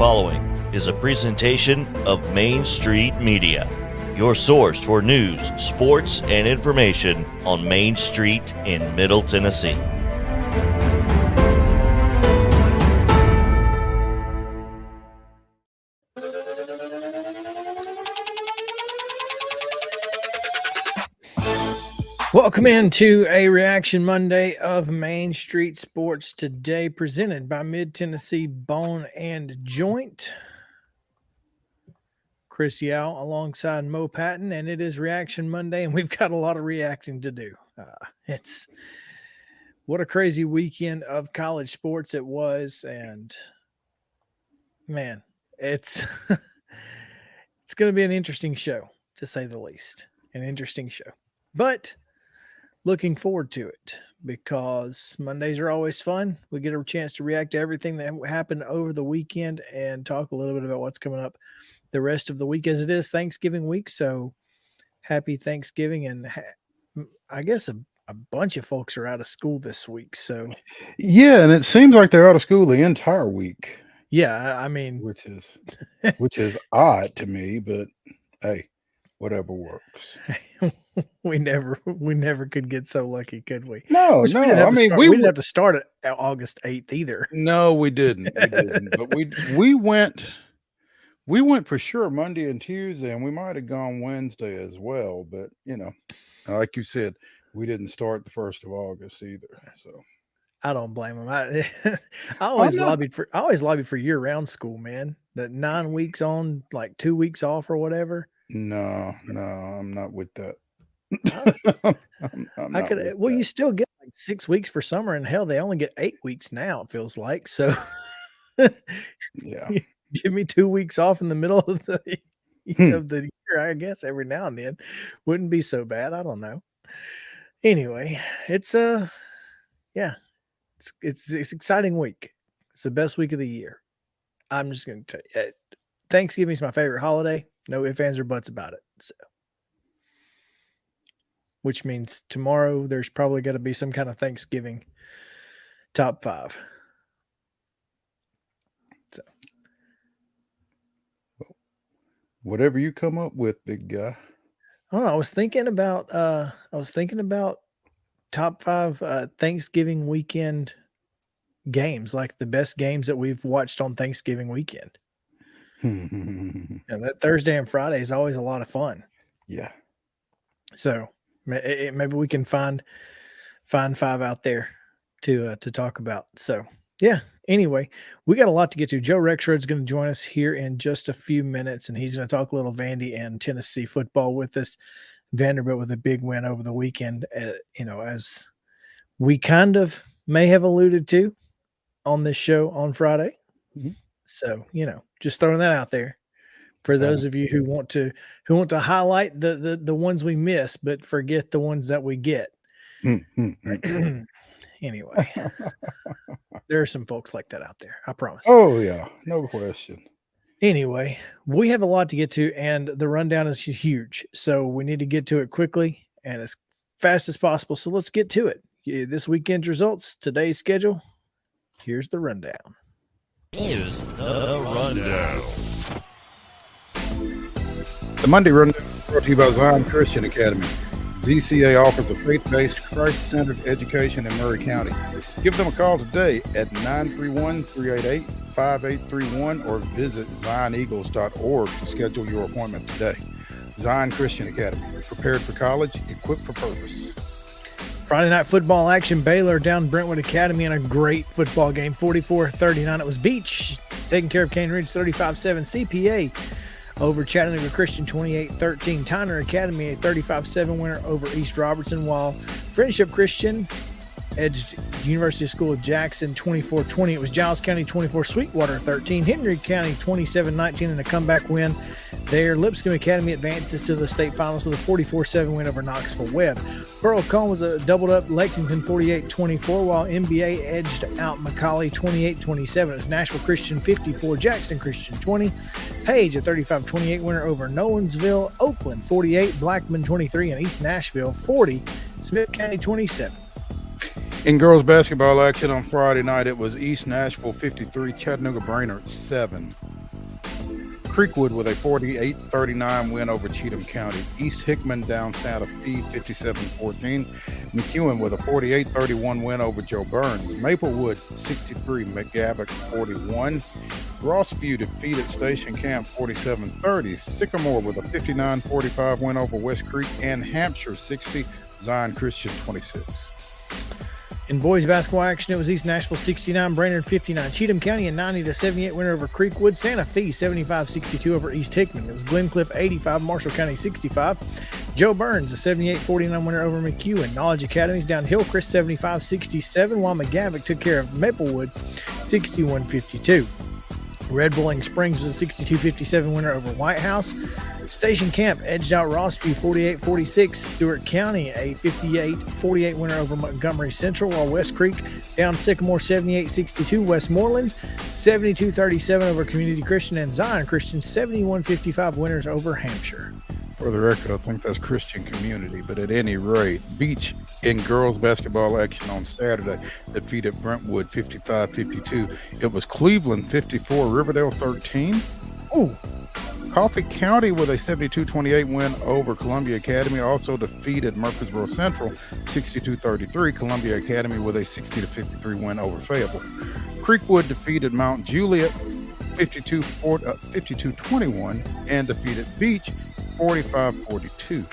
following is a presentation of Main Street Media, your source for news, sports, and information on Main Street in Middle Tennessee. Welcome into a Reaction Monday of Main Street Sports today, presented by Mid-Tennessee Bone and Joint. Chris Yao alongside Mo Patton, and it is Reaction Monday, and we've got a lot of reacting to do. It's what a crazy weekend of college sports it was, and man, it's it's going to be an interesting show, to say the least. An interesting show, but looking forward to it because Mondays are always fun. We get a chance to react to everything that happened over the weekend and talk a little bit about what's coming up the rest of the week, as it is Thanksgiving week. So happy Thanksgiving. And I guess a bunch of folks are out of school this week. So yeah, and it seems like they're out of school the entire week. Yeah, I mean, which is odd to me, but hey, whatever works. we never could get so lucky, could we? No. I mean, we didn't have to start it August 8th either. No, we didn't. But we went for sure Monday and Tuesday, and we might have gone Wednesday as well. But you know, like you said, we didn't start the 1st of August either. So I don't blame them. I always lobbied for year-round school, man. That 9 weeks on, like 2 weeks off or whatever. No, I'm not with that. You still get like 6 weeks for summer, and hell, they only get 8 weeks now, it feels like. So yeah, give me 2 weeks off in the middle of the year, I guess, every now and then. Wouldn't be so bad. I don't know. Anyway, it's it's an exciting week. It's the best week of the year. I'm just going to tell you, Thanksgiving is my favorite holiday. No ifs, ands, or buts about it. So, which means tomorrow there's probably got to be some kind of Thanksgiving top 5. So, whatever you come up with, big guy. Oh, I was thinking about top 5 Thanksgiving weekend games, like the best games that we've watched on Thanksgiving weekend. And that Thursday and Friday is always a lot of fun. Yeah. So maybe we can find 5 out there to talk about. So yeah. Anyway, we got a lot to get to. Joe Rexrode is going to join us here in just a few minutes, and he's going to talk a little Vandy and Tennessee football with us. Vanderbilt with a big win over the weekend, as we kind of may have alluded to on this show on Friday. Mm-hmm. So, just throwing that out there for those of you who want to highlight the ones we miss, but forget the ones that we get. Anyway, there are some folks like that out there, I promise. Oh, yeah, no question. Anyway, we have a lot to get to, and the rundown is huge. So we need to get to it quickly and as fast as possible. So let's get to it. This weekend's results, today's schedule. Here's the rundown. Here's the rundown. The Monday rundown is brought to you by Zion Christian Academy. ZCA offers a faith-based, Christ-centered education in Murray County. Give them a call today at 931-388-5831 or visit zioneagles.org to schedule your appointment today. Zion Christian Academy, prepared for college, equipped for purpose. Friday night football action, Baylor down Brentwood Academy in a great football game, 44-39. It was Beach taking care of Cane Ridge, 35-7. CPA over Chattanooga Christian, 28-13. Tyner Academy, a 35-7 winner over East Robertson, while Friendship Christian edged University School of Jackson, 24-20. It was Giles County, 24, Sweetwater, 13. Henry County, 27-19 in a comeback win there. Lipscomb Academy advances to the state finals with a 44-7 win over Knoxville Webb. Pearl Cone was a doubled up Lexington, 48-24, while NBA edged out McCallie, 28-27. It was Nashville Christian, 54, Jackson Christian, 20. Page, a 35-28 winner over Nolensville. Oakland, 48, Blackman, 23, and East Nashville, 40. Smith County, 27. In girls basketball action on Friday night, it was East Nashville 53, Chattanooga Brainerd 7. Creekwood with a 48-39 win over Cheatham County. East Hickman down Santa Fe 57-14. McEwen with a 48-31 win over Joe Burns. Maplewood 63, McGavock 41. Rossview defeated Station Camp 47-30. Sycamore with a 59-45 win over West Creek, and Hampshire 60, Zion Christian 26. In boys basketball action, it was East Nashville 69, Brainerd 59. Cheatham County a 90-78 winner over Creekwood. Santa Fe 75-62 over East Hickman. It was Glencliff 85, Marshall County 65. Joe Burns a 78-49 winner over McEwen. Knowledge Academies down Hillcrest 75-67, while McGavock took care of Maplewood 61-52. Red Bull Springs was a 62-57 winner over White House. Station Camp edged out Rossview 48-46. Stewart County a 58-48 winner over Montgomery Central, while West Creek down Sycamore 78-62. Westmoreland 72-37 over Community Christian, and Zion Christian 71-55 winners over Hampshire. For the record, I think that's Christian Community, but at any rate, Beach in girls basketball action on Saturday defeated Brentwood 55-52. It was Cleveland 54, Riverdale 13. Ooh. Coffee County with a 72-28 win over Columbia Academy also defeated Murfreesboro Central 62-33. Columbia Academy with a 60-53 win over Fayetteville. Creekwood defeated Mount Juliet 52-21 and defeated Beach 45-42.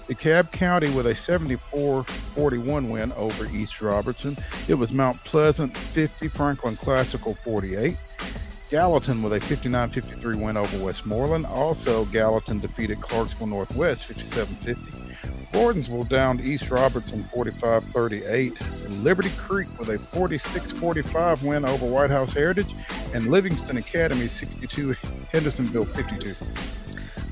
DeKalb County with a 74-41 win over East Robertson. It was Mount Pleasant 50, Franklin Classical 48. Gallatin with a 59-53 win over Westmoreland. Also, Gallatin defeated Clarksville Northwest 57-50. Gordonsville downed East Robertson 45-38. Liberty Creek with a 46-45 win over White House Heritage. And Livingston Academy 62, Hendersonville 52.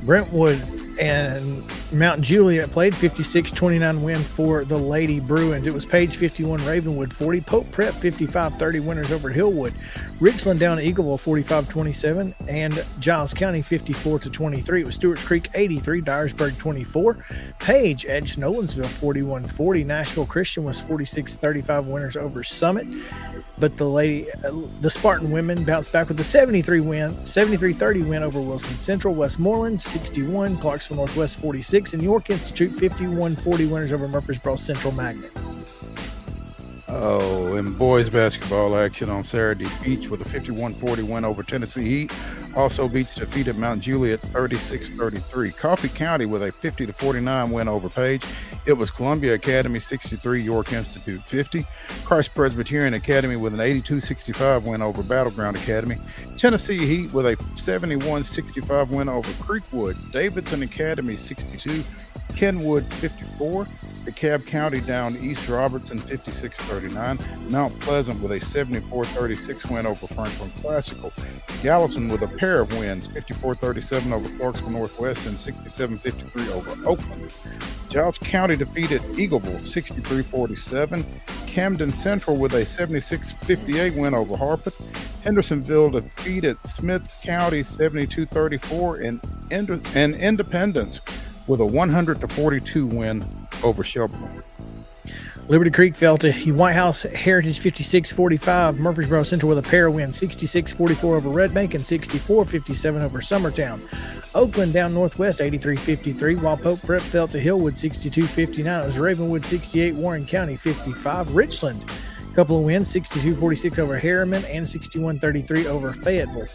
Brentwood and Mount Juliet played 56-29 win for the Lady Bruins. It was Page 51, Ravenwood 40. Pope Prep 55-30 winners over Hillwood. Richland down at Eagleville 45-27, and Giles County 54-23. It was Stewart's Creek 83, Dyersburg 24. Page edged Nolensville 41-40. Nashville Christian was 46-35 winners over Summit. But the Spartan women bounced back with a 73-30 win over Wilson Central. Westmoreland 61, Clarksville Northwest 46, and York Institute 51-40 winners over Murfreesboro Central Magnet. Oh, in boys basketball action on Saturday, Beach with a 51-40 win over Tennessee Heat. Also, Beach defeated Mount Juliet 36-33. Coffee County with a 50-49 win over Page. It was Columbia Academy 63, York Institute 50. Christ Presbyterian Academy with an 82-65 win over Battleground Academy. Tennessee Heat with a 71-65 win over Creekwood. Davidson Academy 62, Kenwood 54. DeKalb County down East Robertson 56-39. Mount Pleasant with a 74-36 win over Franklin Classical. Gallatin with a pair of wins, 54-37 over Clarksville Northwest and 67-53 over Oakland. Giles County defeated Eagleville 63-47. Camden Central with a 76-58 win over Harpeth. Hendersonville defeated Smith County 72-34, and Independence with a 100-42 win over Shelbyville. Liberty Creek fell to White House Heritage 56-45. Murfreesboro Central with a pair of wins, 66-44 over Red Bank and 64-57 over Summertown. Oakland down Northwest 83-53, while Pope Prep fell to Hillwood 62-59. It was Ravenwood 68, Warren County 55. Richland, a couple of wins, 62-46 over Harriman and 61-33 over Fayetteville.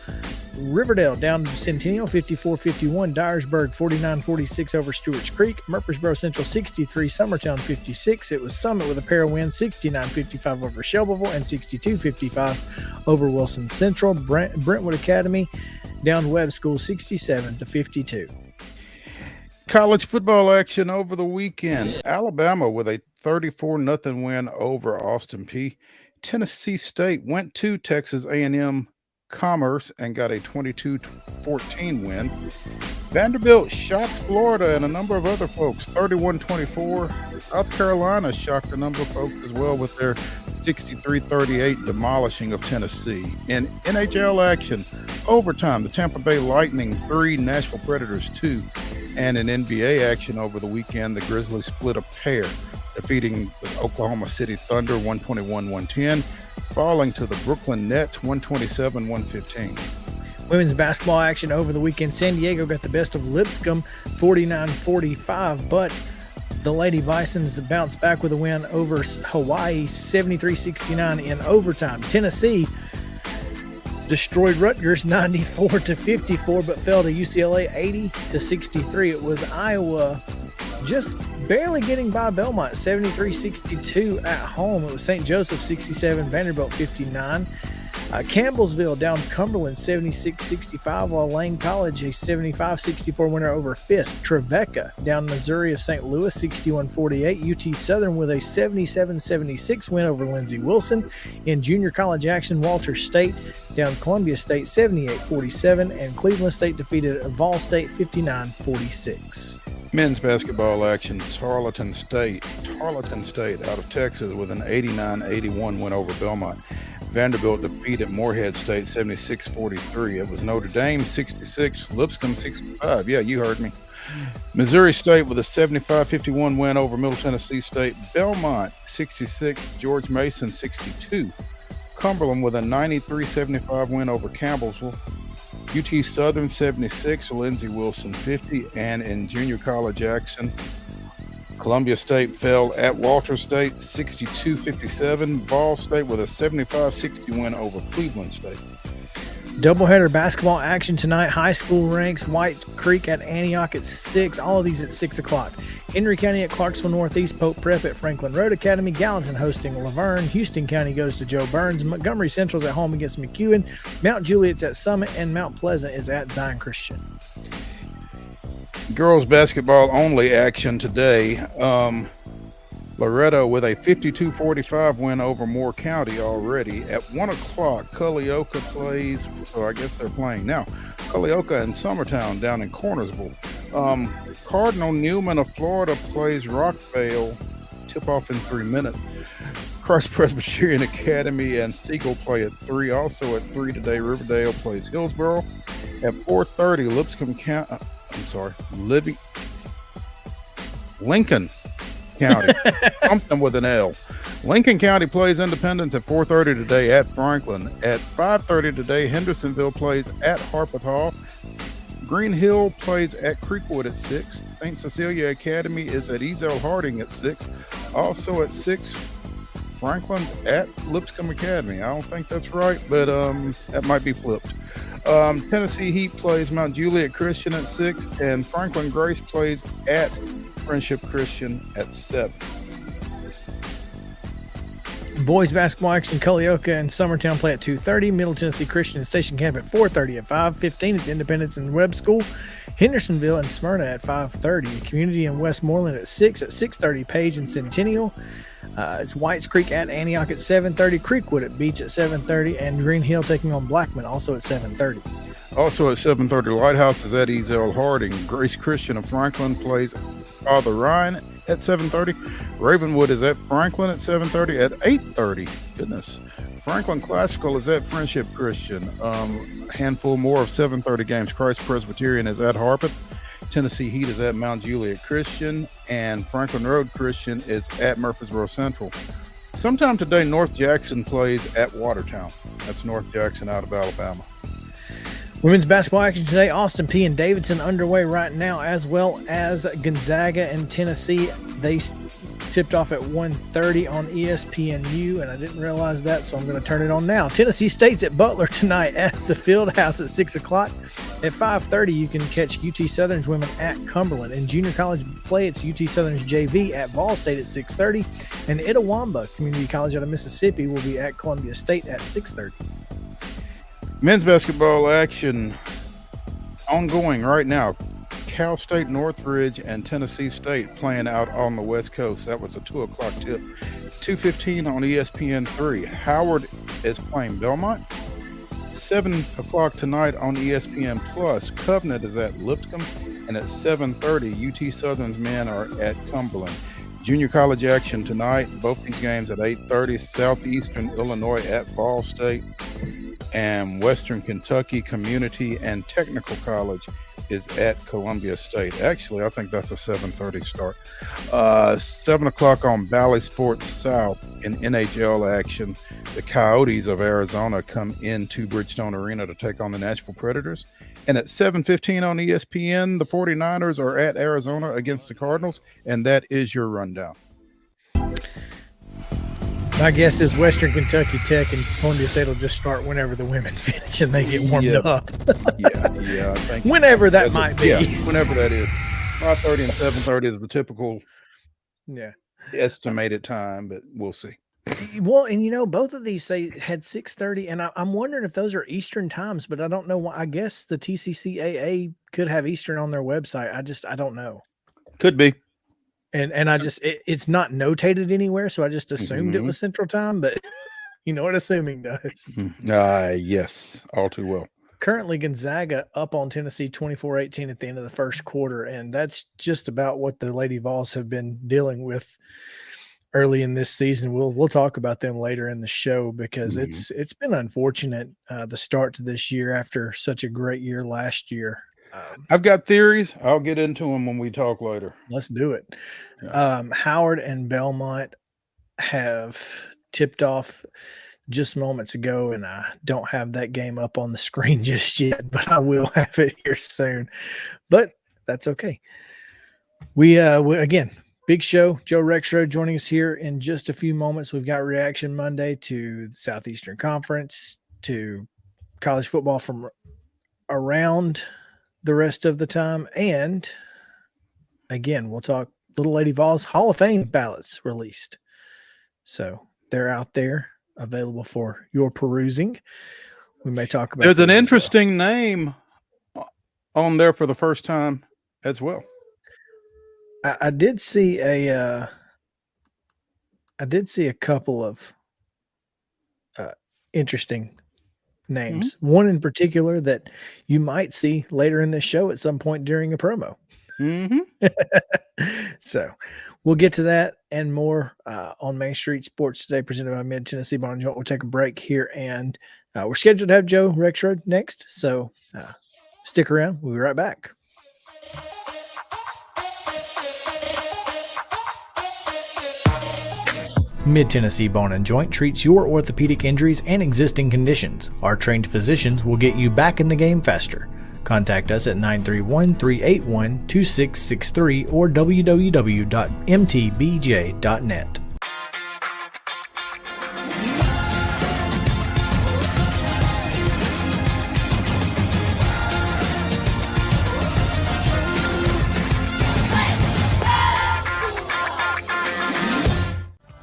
Riverdale down to Centennial 54-51. Dyersburg 49-46 over Stewart's Creek. Murfreesboro Central 63, Summertown 56. It was Summit with a pair of wins, 69-55 over Shelbyville and 62-55 over Wilson Central. Brentwood Academy down Webb School 67-52. College football action over the weekend. Alabama with a 34-0 win over Austin Peay. Tennessee State went to Texas A&M Commerce and got a 22-14 win. Vanderbilt shocked Florida and a number of other folks, 31-24. South Carolina shocked a number of folks as well with their 63-38 demolishing of Tennessee. In NHL action, overtime, the Tampa Bay Lightning 3, Nashville Predators 2. And in NBA action over the weekend, the Grizzlies split a pair, defeating the Oklahoma City Thunder 121-110, falling to the Brooklyn Nets 127-115. Women's basketball action over the weekend. San Diego got the best of Lipscomb 49-45, but the Lady Bisons bounced back with a win over Hawaii 73-69 in overtime. Tennessee destroyed Rutgers 94-54, but fell to UCLA 80-63. It was Iowa just barely getting by Belmont 73-62 at home. It was St. Joseph 67, Vanderbilt 59. Campbellsville down Cumberland 76-65, while Lane College a 75-64 winner over Fisk. Trevecca down Missouri of St. Louis 61-48. UT Southern with a 77-76 win over Lindsey Wilson. In junior college action, Walter State down Columbia State 78-47, and Cleveland State defeated Vol State 59-46. Men's basketball action, Tarleton State out of Texas with an 89-81 win over Belmont. Vanderbilt defeated Morehead State 76-43. It was Notre Dame 66, Lipscomb 65. Yeah, you heard me. Missouri State with a 75-51 win over Middle Tennessee State. Belmont 66, George Mason 62. Cumberland with a 93-75 win over Campbellsville. UT Southern 76, Lindsey Wilson 50. And in junior college action, Columbia State fell at Walter State 62-57. Vol State with a 75-60 win over Cleveland State. Doubleheader basketball action tonight. High school ranks Whites Creek at Antioch at 6. All of these at 6 o'clock. Henry County at Clarksville Northeast. Pope Prep at Franklin Road Academy. Gallatin hosting Laverne. Houston County goes to Joe Burns. Montgomery Central's at home against McEwen. Mount Juliet's at Summit, and Mount Pleasant is at Zion Christian. Girls basketball only action today. Loretto with a 52-45 win over Moore County already. At 1 o'clock, Culleoka plays, I guess they're playing now, Culleoka and Summertown down in Cornersville. Cardinal Newman of Florida plays Rockvale, tip-off in 3 minutes. Christ Presbyterian Academy and Siegel play at 3. Also at 3 today, Riverdale plays Hillsboro. At 4:30, Lincoln County, something with an L. Lincoln County plays Independence at 4:30 today at Franklin. At 5:30 today, Hendersonville plays at Harpeth Hall. Green Hill plays at Creekwood at 6. St. Cecilia Academy is at Ezel Harding at 6. Also at 6, Franklin's at Lipscomb Academy. I don't think that's right, but that might be flipped. Tennessee Heat plays Mount Juliet Christian at 6, and Franklin Grace plays at Friendship Christian at 7. Boys basketball action, Culleoka and Summertown play at 2:30. Middle Tennessee Christian and Station Camp at 4:30. At 5:15, it's Independence and Webb School. Hendersonville and Smyrna at 5:30. Community and Westmoreland at 6. At 6:30, Page and Centennial. It's Whites Creek at Antioch at 7:30. Creekwood at Beach at 7:30. And Green Hill taking on Blackman also at 7:30. Also at 7:30, Lighthouse is at Ezel Harding. Grace Christian of Franklin plays Father Ryan at 7:30. Ravenwood is at Franklin at 7:30. At 8:30, goodness, Franklin Classical is at Friendship Christian. A handful more of 7:30 games. Christ Presbyterian is at Harpeth. Tennessee Heat is at Mount Juliet Christian, and Franklin Road Christian is at Murfreesboro Central. Sometime today, North Jackson plays at Watertown. That's North Jackson out of Alabama. Women's basketball action today, Austin P and Davidson underway right now, as well as Gonzaga and Tennessee. They tipped off at 1:30 on ESPNU, and I didn't realize that, so I'm going to turn it on now. Tennessee State's at Butler tonight at the Fieldhouse at 6 o'clock. At 5:30, you can catch UT Southern's women at Cumberland. In junior college play, it's UT Southern's JV at Vol State at 6:30, and Itawamba Community College out of Mississippi will be at Columbia State at 6:30. Men's basketball action ongoing right now. Cal State Northridge and Tennessee State playing out on the West Coast. That was a 2 o'clock tip. 2:15 on ESPN3. Howard is playing Belmont. 7 o'clock tonight on ESPN Plus. Covenant is at Lipscomb, and at 7:30, UT Southern's men are at Cumberland. Junior college action tonight. Both these games at 8:30. Southeastern Illinois at Ball State, and Western Kentucky Community and Technical College is at Columbia State. Actually, I think that's a 7:30 start. 7 o'clock on Valley Sports South in NHL action. The Coyotes of Arizona come into Bridgestone Arena to take on the Nashville Predators. And at 7:15 on ESPN, the 49ers are at Arizona against the Cardinals. And that is your rundown. My guess is Western Kentucky Tech and Columbia State will just start whenever the women finish and they get warmed up. Yeah. I think whenever that might be. Yeah, whenever that is. 5:30 and 7:30 is the typical estimated time, but we'll see. Well, and both of these say had 6:30, and I'm wondering if those are Eastern times, but I don't know why. I guess the TCCAA could have Eastern on their website. I don't know. Could be. And it's not notated anywhere, so I just assumed it was Central Time, but you know what assuming does. Yes, all too well. Currently, Gonzaga up on Tennessee 24-18 at the end of the first quarter, and that's just about what the Lady Vols have been dealing with early in this season. We'll talk about them later in the show because it's been unfortunate the start to this year after such a great year last year. I've got theories. I'll get into them when we talk later. Let's do it. Howard and Belmont have tipped off just moments ago, and I don't have that game up on the screen just yet, but I will have it here soon. But that's okay. We again, big show. Joe Rexrode joining us here in just a few moments. We've got Reaction Monday to the Southeastern Conference, to college football from around the rest of the time. And again, we'll talk Little Lady Vols Hall of Fame ballots released. So they're out there available for your perusing. We may talk about. There's an interesting name on there for the first time as well. I did see a couple of interesting names. One in particular that you might see later in this show at some point during a promo. So we'll get to that and more on Main Street Sports Today, presented by Mid-Tennessee Bond Joint. We'll take a break here, and we're scheduled to have Joe Rexrode next. So stick around. We'll be right back. Mid-Tennessee Bone & Joint treats your orthopedic injuries and existing conditions. Our trained physicians will get you back in the game faster. Contact us at 931-381-2663 or www.mtbj.net.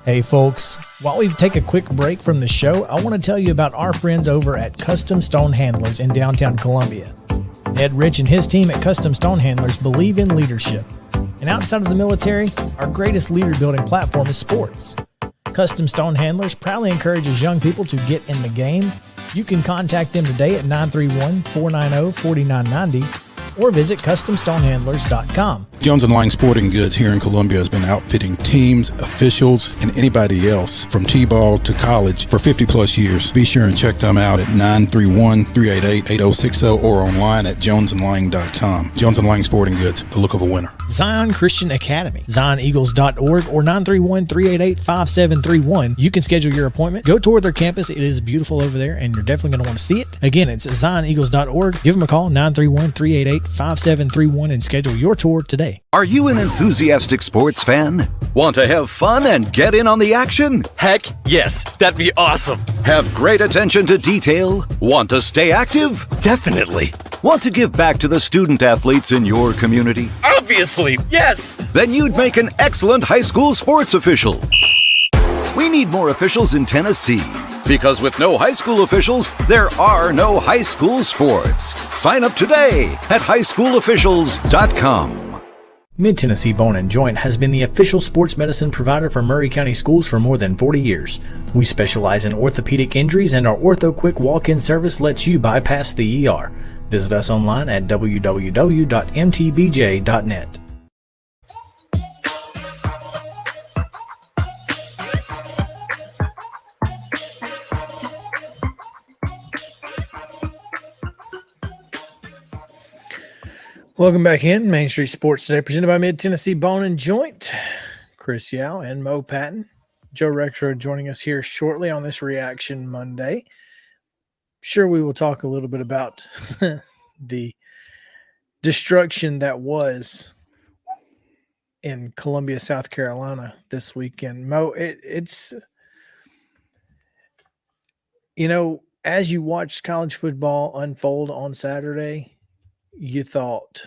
Hey folks, while we take a quick break from the show, I want to tell you about our friends over at Custom Stone Handlers in downtown Columbia. Ed Rich and his team at Custom Stone Handlers believe in leadership. And outside of the military, our greatest leader building platform is sports. Custom Stone Handlers proudly encourages young people to get in the game. You can contact them today at 931-490-4990 or visit CustomStonehandlers.com. Jones & Lang Sporting Goods here in Columbia has been outfitting teams, officials, and anybody else from T-ball to college for 50-plus years. Be sure and check them out at 931-388-8060 or online at jonesandlang.com. Jones & Lang Sporting Goods, the look of a winner. Zion Christian Academy, ZionEagles.org or 931-388-5731. You can schedule your appointment. Go tour their campus. It is beautiful over there, and you're definitely going to want to see it. Again, it's ZionEagles.org. Give them a call, 931-388-5731, and schedule your tour today. Are you an enthusiastic sports fan? Want to have fun and get in on the action? Heck, yes, that'd be awesome. Have great attention to detail? Want to stay active? Definitely. Want to give back to the student athletes in your community? Obviously, yes. Then you'd make an excellent high school sports official. We need more officials in Tennessee, because with no high school officials, there are no high school sports. Sign up today at highschoolofficials.com. Mid-Tennessee Bone & Joint has been the official sports medicine provider for Murray County Schools for more than 40 years. We specialize in orthopedic injuries, and our Ortho Quick walk-in service lets you bypass the ER. Visit us online at www.mtbj.net. Welcome back in Main Street Sports today, presented by Mid-Tennessee Bone and Joint. Chris Yao and Mo Patton. Joe Rexrode joining us here shortly on this Reaction Monday. Sure, we will talk a little bit about the destruction that was in Columbia, South Carolina this weekend. Mo, it's as you watched college football unfold on Saturday, you thought,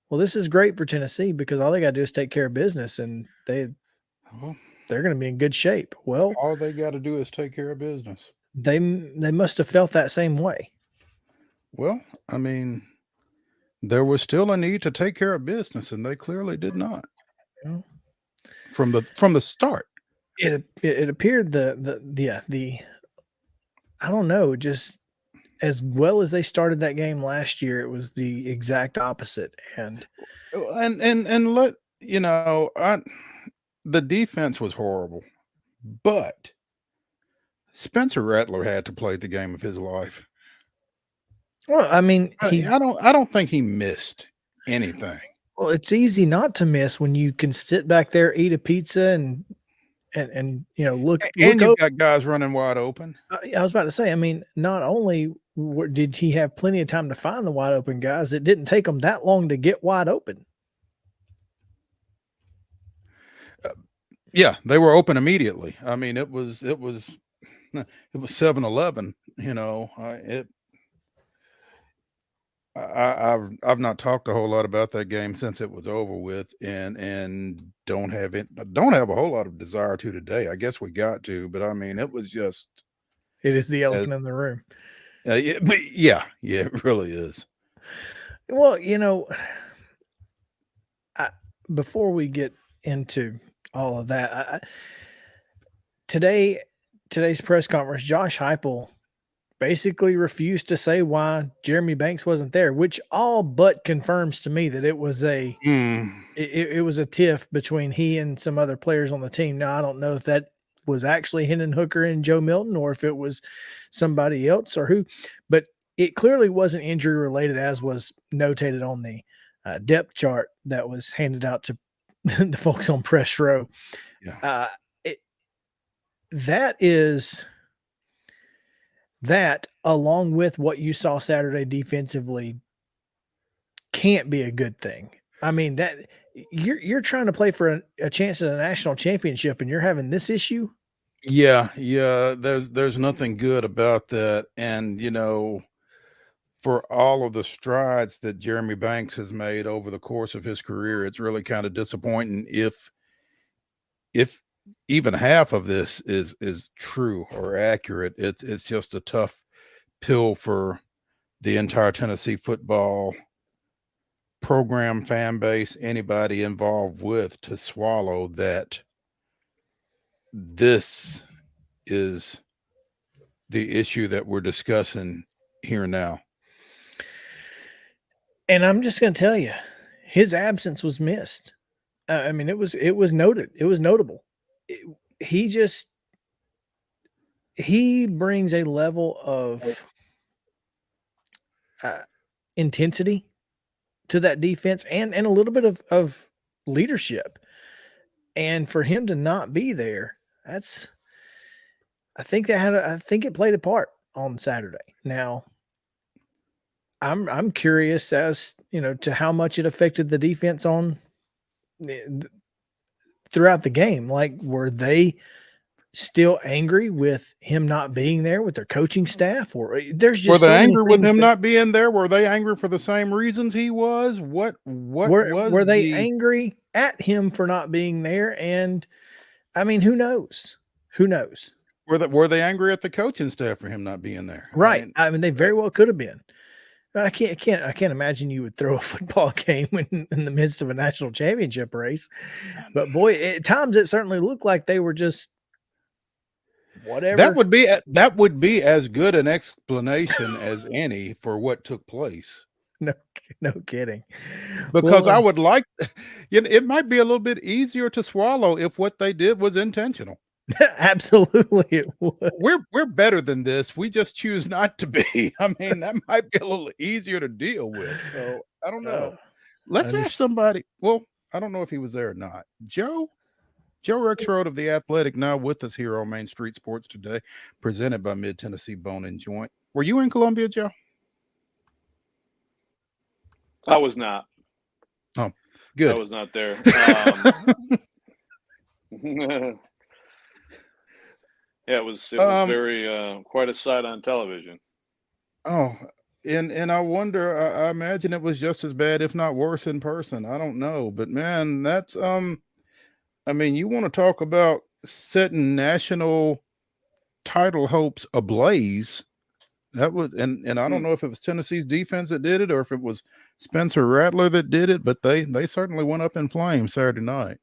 well, this is great for Tennessee because all they got to do is take care of business and they're going to be in good shape. Well, all they got to do is take care of business. They must have felt that same way. Well, I mean, there was still a need to take care of business, and they clearly did not. From the start. It appeared the I don't know, just as well as they started that game last year, it was the exact opposite. And let the defense was horrible, but Spencer Rattler had to play the game of his life. Well, I mean, I don't think he missed anything. Well, it's easy not to miss when you can sit back there, eat a pizza, and look. And you've got guys running wide open. I was about to say, I mean, not only did he have plenty of time to find the wide open guys, it didn't take them that long to get wide open. Yeah, they were open immediately. I mean, it was 7-Eleven. I've not talked a whole lot about that game since it was over with, and don't have a whole lot of desire to today. I guess we got to, but I mean, it is the elephant in the room. Yeah, it really is. Well, before we get into all of that, today's press conference, Josh Heupel basically refused to say why Jeremy Banks wasn't there, which all but confirms to me that it was it was a tiff between he and some other players on the team. Now, I don't know if that was actually Hendon Hooker and Joe Milton or if it was somebody else or who, but it clearly wasn't injury related, as was notated on the depth chart that was handed out to the folks on press row. Yeah. That along with what you saw Saturday defensively can't be a good thing. I mean, that you're trying to play for a chance at a national championship and you're having this issue. Yeah. There's nothing good about that. And, for all of the strides that Jeremy Banks has made over the course of his career, it's really kind of disappointing if even half of this is true or accurate. It's just a tough pill for the entire Tennessee football program, fan base, anybody involved with to swallow, that this is the issue that we're discussing here now. And I'm just going to tell you, his absence was missed. I mean, it was noted. It was notable. He brings a level of intensity to that defense and a little bit of leadership. And for him to not be there, I think it played a part on Saturday. Now, I'm curious as to how much it affected the defense on throughout the game. Like, were they still angry with him not being there with their coaching staff, or there's just were they angry with him not being there? Were they angry for the same reasons he was? Were they angry at him for not being there? And I mean, who knows? Were they angry at the coaching staff for him not being there? Right. I mean, they very well could have been. I can't imagine you would throw a football game in the midst of a national championship race. But boy, at times it certainly looked like they were just whatever. That would be as good an explanation as any for what took place. No kidding. Because I would like it might be a little bit easier to swallow if what they did was intentional. Absolutely it would. We're better than this. We just choose not to be. I mean, that might be a little easier to deal with. So I don't know. Let's ask somebody. Well, I don't know if he was there or not. Joe Rexrode of The Athletic, now with us here on Main Street Sports Today, presented by Mid Tennessee Bone and Joint. Were you in Columbia, Joe? I was not. Oh, good. I was not there. Yeah, it was very quite a sight on television. Oh, and I wonder, I imagine it was just as bad, if not worse, in person. I don't know, but man, that's I mean, you want to talk about setting national title hopes ablaze. That was, and I don't know if it was Tennessee's defense that did it or if it was Spencer Rattler that did it, but they certainly went up in flames Saturday night.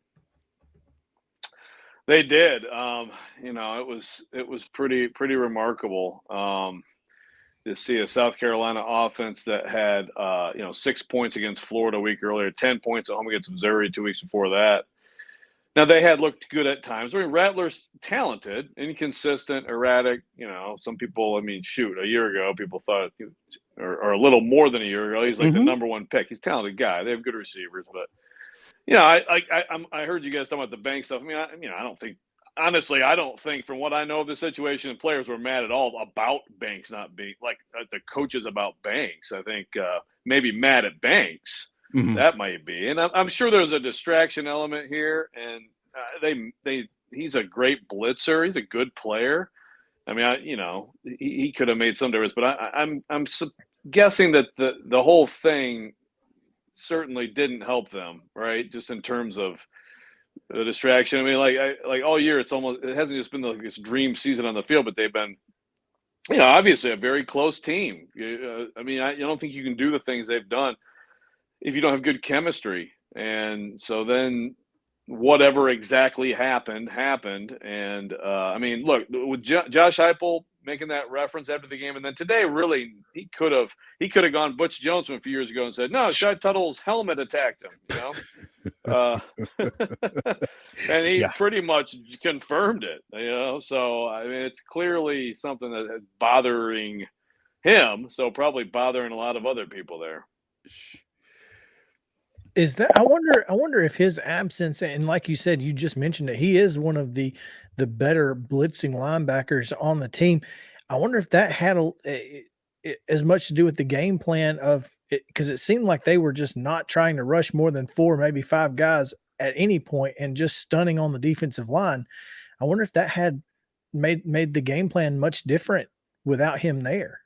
They did. You know, it was pretty remarkable to see a South Carolina offense that had 6 points against Florida a week earlier, 10 points at home against Missouri 2 weeks before that. Now, they had looked good at times. I mean, Rattler's talented, inconsistent, erratic. You know, some people, I mean, shoot, a year ago, people thought, or a little more than a year ago, he's like the number one pick. He's a talented guy. They have good receivers. But, you know, I heard you guys talking about the bank stuff. I mean, I don't think, honestly, I don't think from what I know of the situation, players were mad at all about Banks not being, like the coaches about Banks. I think maybe mad at Banks. That might be, and I'm sure there's a distraction element here. And he's a great blitzer. He's a good player. I mean, he could have made some difference, but I'm guessing that the whole thing certainly didn't help them, right? Just in terms of the distraction. I mean, like all year, it hasn't just been like this dream season on the field, but they've been, obviously a very close team. I mean, I don't think you can do the things they've done if you don't have good chemistry. And so then whatever exactly happened. And I mean, look, with Josh Heupel making that reference after the game, and then today, really, he could have gone Butch Jones from a few years ago and said, no, Shy Tuttle's helmet attacked him, and he pretty much confirmed it, So I mean, it's clearly something that is bothering him, so probably bothering a lot of other people there. Is that, I wonder if his absence, and like you said, you just mentioned it, he is one of the better blitzing linebackers on the team. I wonder if that had as much to do with the game plan of it, because it seemed like they were just not trying to rush more than 4, maybe 5 guys at any point and just stunning on the defensive line. I wonder if that had made the game plan much different without him there.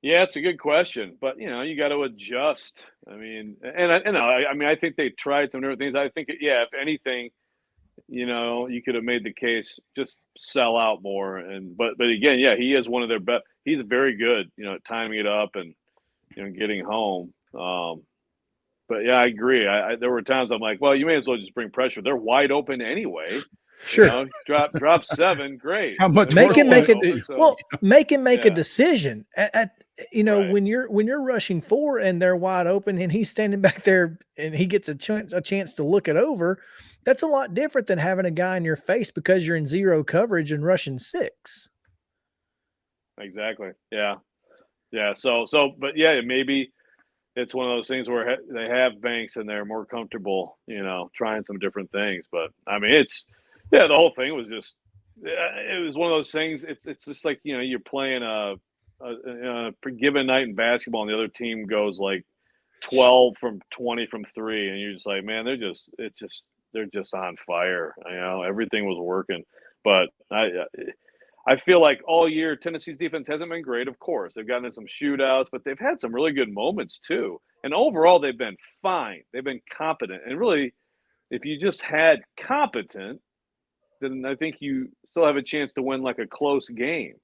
Yeah, it's a good question, but you got to adjust. I mean, I think they tried some different things. I think, if anything, you could have made the case just sell out more. But again, he is one of their best. He's very good, at timing it up and getting home. But yeah, I agree. There were times I'm like, well, you may as well just bring pressure. They're wide open anyway. Sure. Drop 7, great. How much make him make it? Open, so, well, make him make a decision. Right. When you're rushing 4 and they're wide open and he's standing back there and he gets a chance to look it over, that's a lot different than having a guy in your face because you're in 0 coverage and rushing 6. Exactly. Yeah. So, but maybe it's one of those things where they have Banks and they're more comfortable, trying some different things. But I mean, the whole thing was just, it was one of those things. It's just like, you're playing a given night in basketball and the other team goes like 12 from 20 from 3. And you're just like, man, they're just on fire. Everything was working. But I feel like all year Tennessee's defense hasn't been great. Of course, they've gotten in some shootouts, but they've had some really good moments too. And overall, they've been fine. They've been competent. And really, if you just had competent, then I think you still have a chance to win like a close game,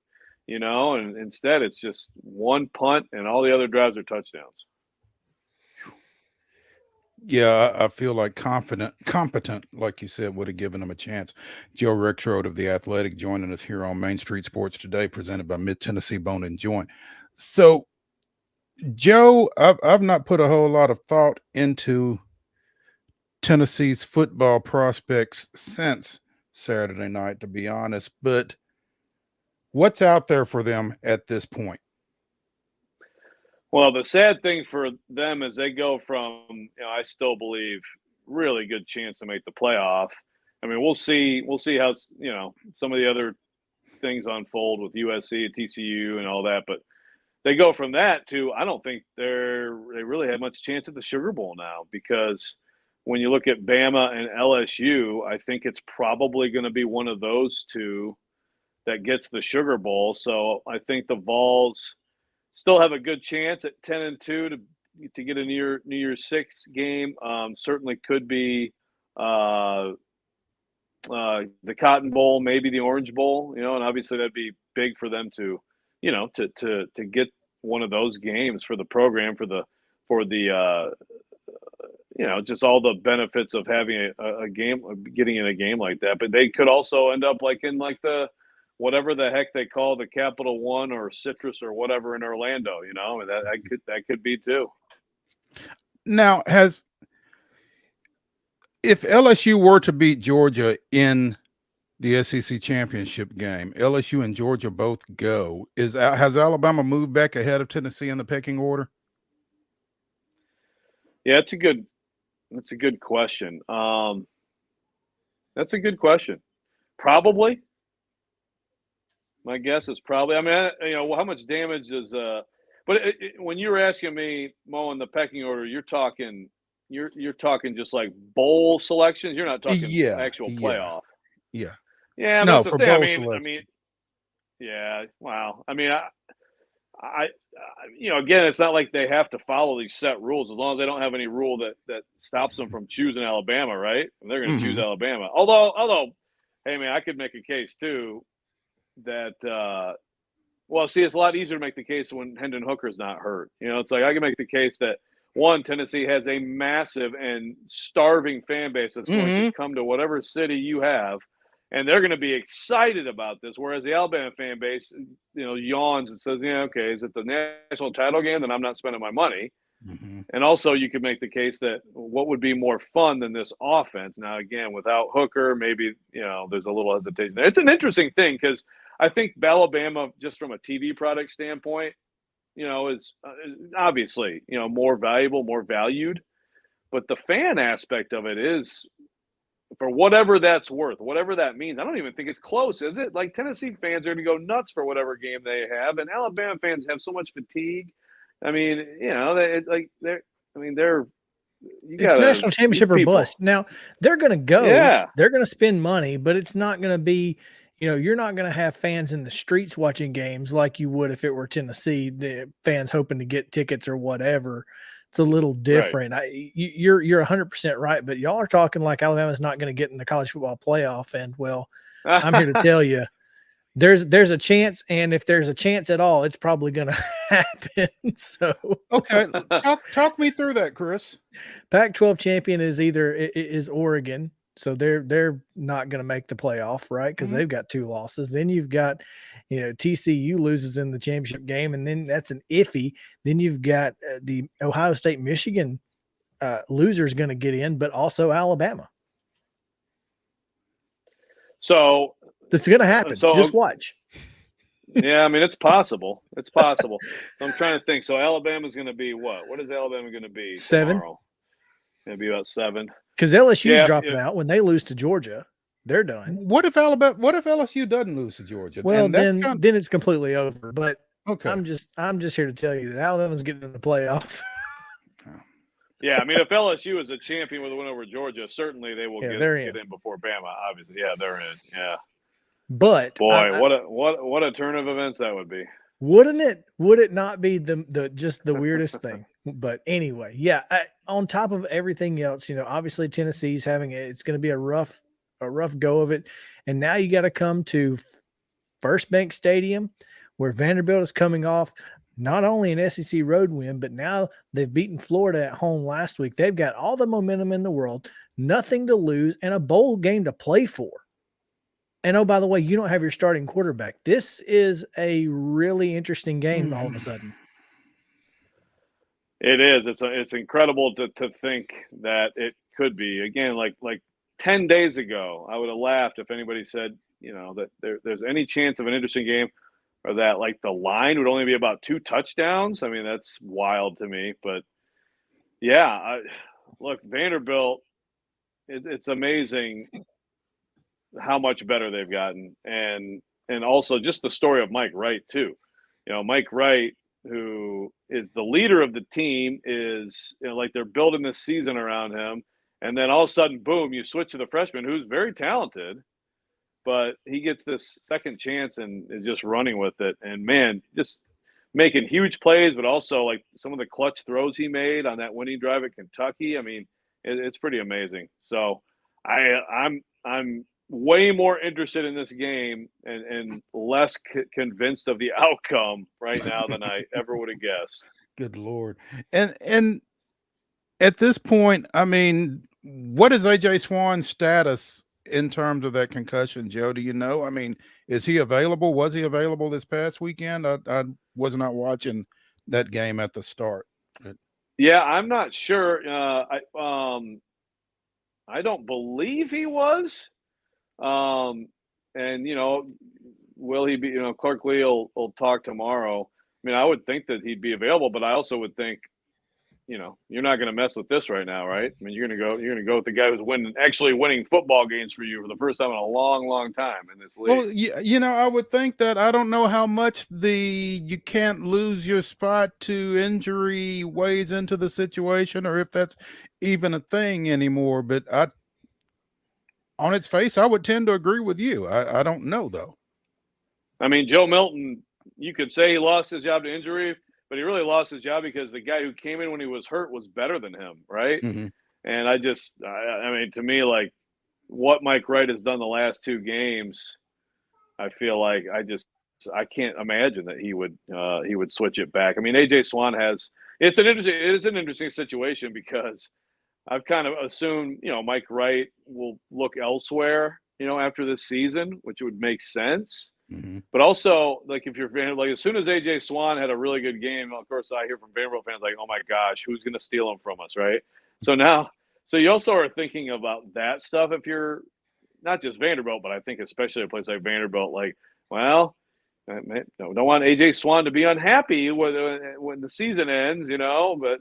and instead it's just one punt and all the other drives are touchdowns. Yeah, I feel like competent, like you said, would have given them a chance. Joe Rexrode of The Athletic joining us here on Main Street Sports Today, presented by Mid Tennessee Bone and Joint. So, Joe, I've not put a whole lot of thought into Tennessee's football prospects since Saturday night, to be honest, but what's out there for them at this point? Well, the sad thing for them is they go from, I still believe, really good chance to make the playoff. I mean, we'll see how, some of the other things unfold with USC and TCU and all that, but they go from that to, I don't think they really have much chance at the Sugar Bowl now, because when you look at Bama and LSU, I think it's probably going to be one of those two that gets the Sugar Bowl. So I think the Vols still have a good chance at 10-2 to get a New Year's Six game. Certainly could be the Cotton Bowl, maybe the Orange Bowl, and obviously that'd be big for them to get one of those games for the program, for the just all the benefits of having a game, getting in a game like that. But they could also end up in the whatever the heck they call the Capital One or Citrus or whatever in Orlando. That could be too. Now, if LSU were to beat Georgia in the SEC championship game, LSU and Georgia both go. Has Alabama moved back ahead of Tennessee in the pecking order? Yeah, that's a good question. That's a good question. Probably. My guess is probably. I mean, how much damage is but when you were asking me, Mo, in the pecking order, you're talking just like bowl selections. You're not talking actual playoff. Yeah. Yeah, no, that's the for thing. bowl I mean, yeah. Wow. I mean, I again, it's not like they have to follow these set rules, as long as they don't have any rule that stops them from choosing Alabama, right? And they're going to choose Alabama. Although, hey man, I could make a case too that it's a lot easier to make the case when Hendon Hooker's not hurt. It's like I can make the case that Tennessee has a massive and starving fan base that's going to come to whatever city you have, and they're going to be excited about this. Whereas the Alabama fan base, yawns and says, "Yeah, okay, is it the national title game? Then I'm not spending my money." And also, you could make the case that what would be more fun than this offense? Now, again, without Hooker, maybe there's a little hesitation there. It's an interesting thing because I think Alabama, just from a TV product standpoint, is obviously more valuable, more valued, but the fan aspect of it is, for whatever that's worth, whatever that means. I don't even think it's close, is it? Like, Tennessee fans are going to go nuts for whatever game they have, and Alabama fans have so much fatigue. I mean, it's national championship or bust. Now they're going to go. Yeah. They're going to spend money, but it's not going to be. You're not going to have fans in the streets watching games like you would if it were Tennessee. The fans hoping to get tickets or whatever. It's a little different. Right. You're 100% right, but y'all are talking like Alabama's not going to get in the college football playoff. And I'm here to tell you, there's a chance, and if there's a chance at all, it's probably going to happen. So okay, talk me through that, Chris. Pac-12 champion is Oregon. So they're not going to make the playoff, right? Because they've got 2 losses. Then you've got, TCU loses in the championship game, and then that's an iffy. Then you've got the Ohio State, Michigan loser is going to get in, but also Alabama. So it's going to happen. Just watch. Yeah, I mean, it's possible. It's possible. I'm trying to think. So Alabama's going to be what? What is Alabama going to be? 7. Tomorrow? It'll be about 7. Because LSU's dropping out when they lose to Georgia. They're done. What if LSU doesn't lose to Georgia? Well, then it's completely over. But okay, I'm just here to tell you that Alabama's getting in the playoff. Yeah, I mean, if LSU is a champion with a win over Georgia, certainly they will get in before Bama. Obviously, yeah, they're in. Yeah, but boy, what a turn of events that would be. Wouldn't it? Would it not be just the weirdest thing? But anyway, yeah. On top of everything else, obviously Tennessee's it's going to be a rough go of it, and now you got to come to First Bank Stadium, where Vanderbilt is coming off not only an SEC road win, but now they've beaten Florida at home last week. They've got all the momentum in the world, nothing to lose, and a bowl game to play for. And oh, by the way, you don't have your starting quarterback. This is a really interesting game all of a sudden. It is. It's incredible to think that it could be. Again, like 10 days ago, I would have laughed if anybody said, that there's any chance of an interesting game. or that like the line would only be about 2 touchdowns. I mean, that's wild to me. But yeah, look, Vanderbilt, it's amazing how much better they've gotten, and also just the story of Mike Wright too. Mike Wright, who is the leader of the team, is like they're building this season around him, and then all of a sudden, boom, you switch to the freshman who's very talented, but he gets this second chance and is just running with it, and man, just making huge plays, but also like some of the clutch throws he made on that winning drive at Kentucky. I mean, it's pretty amazing. So I'm way more interested in this game and less convinced of the outcome right now than I ever would have guessed. Good Lord. And at this point, I mean, what is AJ Swann's status in terms of that concussion, Joe? Do you know? I mean, is he available? Was he available this past weekend? I was not watching that game at the start. Yeah, I'm not sure. I don't believe he was. And will he be? Clark Lee will talk tomorrow. I mean, I would think that he'd be available, but I also would think, you're not going to mess with this right now, right? I mean, you're going to go with the guy who's actually winning football games for you for the first time in a long, long time in this league. Well, I would think that. I don't know how much you can't lose your spot to injury weighs into the situation, or if that's even a thing anymore. But on its face, I would tend to agree with you. I don't know, though. I mean, Joe Milton, you could say he lost his job to injury, but he really lost his job because the guy who came in when he was hurt was better than him, right? Mm-hmm. And I mean, to me, like what Mike Wright has done the last 2 games, I feel like I can't imagine that he would switch it back. I mean, AJ Swann it is an interesting situation because I've kind of assumed, Mike Wright will look elsewhere, after this season, which would make sense. Mm-hmm. But also, like if you're like, as soon as AJ Swann had a really good game, of course, I hear from Vanderbilt fans like, "Oh my gosh, who's going to steal him from us?" Right? So you also are thinking about that stuff if you're not just Vanderbilt, but I think especially a place like Vanderbilt, like, well, don't want AJ Swann to be unhappy when the season ends, But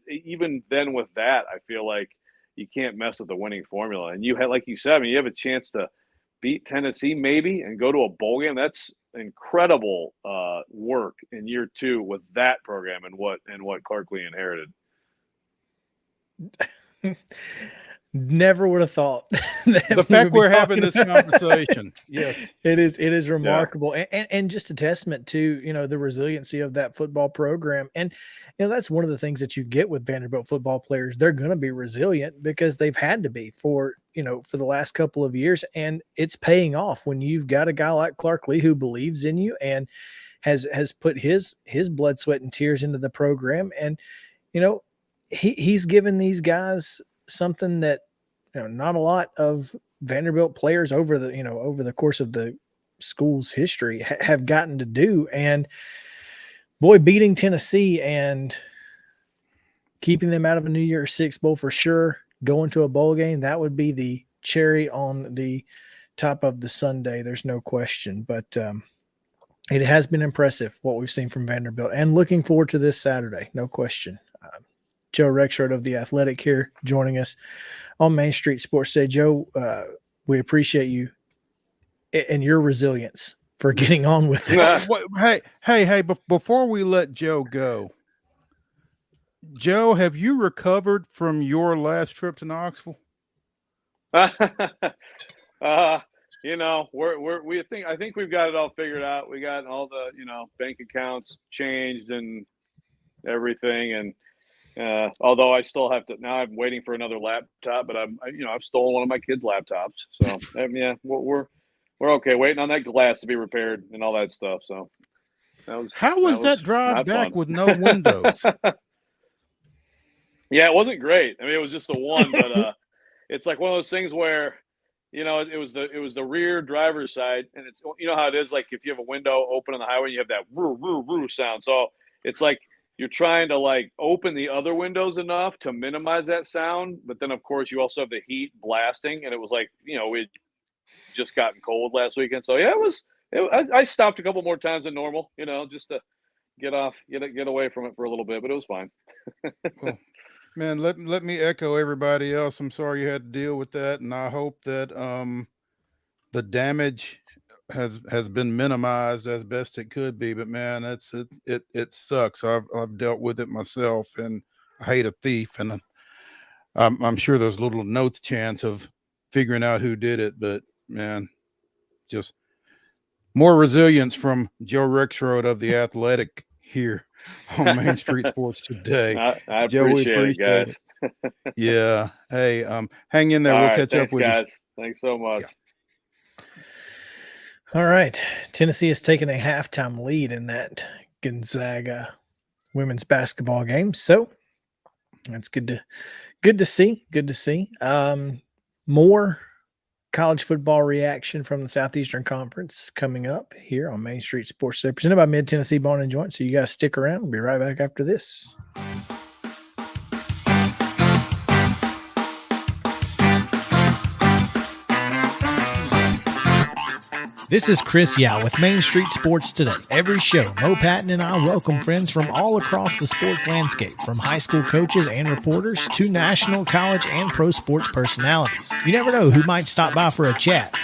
even then with that, I feel like you can't mess with the winning formula. And you had, like you said, I mean, you have a chance to beat Tennessee maybe and go to a bowl game. That's incredible work in year 2 with that program and what Clark Lee inherited. Never would have thought the fact we're having this conversation. Yes, it is remarkable. Yeah. And just a testament to, the resiliency of that football program. And, that's one of the things that you get with Vanderbilt football players. They're going to be resilient because they've had to be for the last couple of years. And it's paying off when you've got a guy like Clark Lee who believes in you and has put his blood, sweat, and tears into the program. And, he's given these guys something that not a lot of Vanderbilt players over the course of the school's history have gotten to do. And boy, beating Tennessee and keeping them out of a New Year's Six bowl for sure, going to a bowl game, that would be the cherry on the top of the sundae. There's no question. But it has been impressive what we've seen from Vanderbilt, and looking forward to this Saturday, no question. Joe Rexrode of The Athletic here joining us on Main Street Sports Day. Joe, we appreciate you and your resilience for getting on with this. Hey, before we let Joe go, Joe, have you recovered from your last trip to Knoxville? I think we've got it all figured out. We got all the, bank accounts changed and everything. And, although I still have to, now I'm waiting for another laptop, but I've stolen one of my kids' laptops. So we're okay. Waiting on that glass to be repaired and all that stuff. So how was that drive back fun with no windows? Yeah, it wasn't great. I mean, it was just the one, but it's like one of those things where, it was the rear driver's side, and it's, how it is, like if you have a window open on the highway, you have that woo woo woo sound. So it's like you're trying to like open the other windows enough to minimize that sound, but then of course you also have the heat blasting, and it was like, we'd just gotten cold last weekend. So yeah, it I stopped a couple more times than normal, just to get away from it for a little bit, but it was fine. Cool. Man, let me echo everybody else. I'm sorry you had to deal with that, and I hope that the damage has been minimized as best it could be. But man, it sucks. I've dealt with it myself, and I hate a thief, and I'm sure there's little notes chance of figuring out who did it. But man, just more resilience from Joe Rexrode of The Athletic here on Main Street Sports today. I Joe, we appreciate it, guys. Yeah. Hey, hang in there. All We'll right, catch up with guys. you. Thanks so much. Yeah. All right. Tennessee has taken a halftime lead in that Gonzaga women's basketball game. So that's good to see. Good to see. More college football reaction from the Southeastern Conference coming up here on Main Street Sports Today, presented by Mid-Tennessee Bone & Joint. So you guys stick around. We'll be right back after this. This is Chris Yao with Main Street Sports Today. Every show, Mo Patton and I welcome friends from all across the sports landscape, from high school coaches and reporters to national, college, and pro sports personalities. You never know who might stop by for a chat.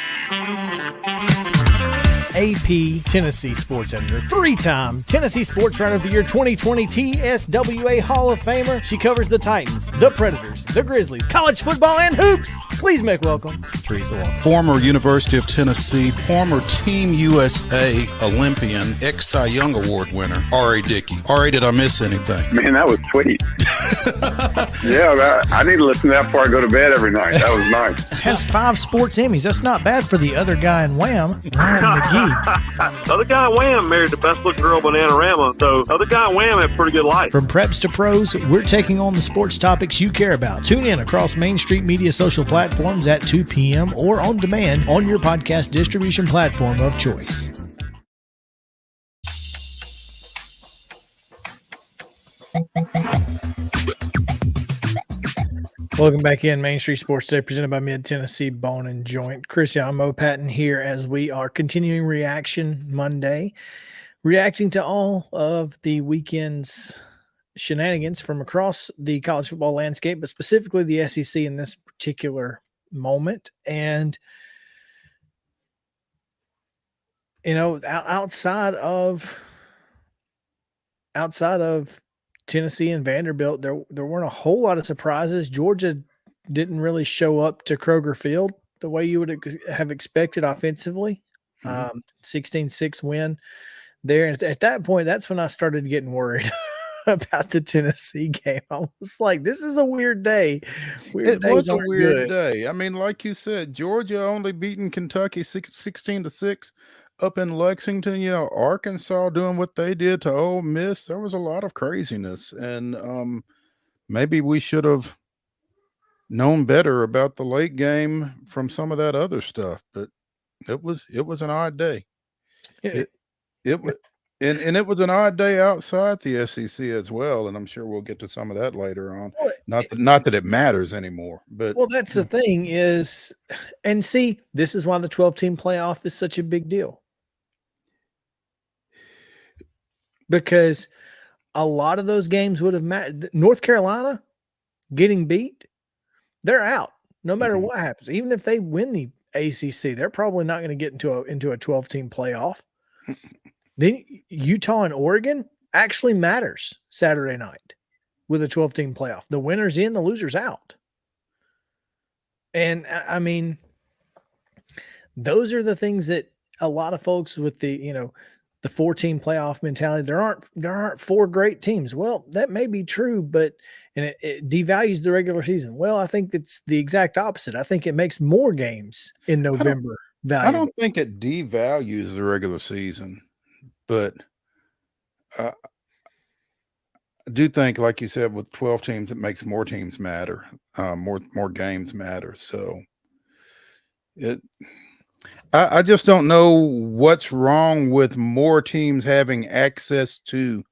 AP Tennessee sports editor, three-time Tennessee Sports Writer of the Year 2020 TSWA Hall of Famer. She covers the Titans, the Predators, the Grizzlies, college football, and hoops. Please make welcome Teresa Walker. Former University of Tennessee, former Team USA Olympian, ex-Cy Young Award winner, R.A. Dickey. R.A., did I miss anything? Man, that was sweet. Yeah, I need to listen to that before I go to bed every night. That was nice. Has 5 sports Emmys. That's not bad for the other guy in Wham, Ryan McGee. The other guy in Wham married the best looking girl in Bananarama, so the other guy in Wham had a pretty good life. From preps to pros, we're taking on the sports topics you care about. Tune in across Main Street Media social platforms at 2 p.m. or on demand on your podcast distribution platform of choice. Welcome back in Main Street Sports Today, presented by Mid-Tennessee Bone & Joint. Chris Young, Mo Patton here as we are continuing Reaction Monday, reacting to all of the weekend's shenanigans from across the college football landscape, but specifically the SEC in this particular moment. And, outside of Tennessee and Vanderbilt, there weren't a whole lot of surprises. Georgia didn't really show up to Kroger Field the way you would have expected offensively. 16-6 win there. At that point, that's when I started getting worried about the Tennessee game. I was like, this is a weird day. It was a weird day. I mean, like you said, Georgia only beating Kentucky 16-6. Up in Lexington, Arkansas doing what they did to Ole Miss. There was a lot of craziness, and maybe we should have known better about the late game from some of that other stuff. But it was an odd day. It was, and it was an odd day outside the SEC as well. And I'm sure we'll get to some of that later on. Not that it matters anymore, but that's the thing is, and see, this is why the 12-team playoff is such a big deal. Because a lot of those games would have mattered. North Carolina getting beat, they're out no matter what happens. Even if they win the ACC, they're probably not going to get into a 12-team playoff. Then Utah and Oregon actually matters Saturday night with a 12-team playoff. The winner's in, the loser's out. And I mean, those are the things that a lot of folks with the 4-team playoff mentality, there aren't 4 great teams. Well, that may be true, but it devalues the regular season. Well, I think it's the exact opposite. I think it makes more games in November valuable. I don't think it devalues the regular season, but I do think, like you said, with 12 teams, it makes more teams matter, more games matter. So I just don't know what's wrong with more teams having access to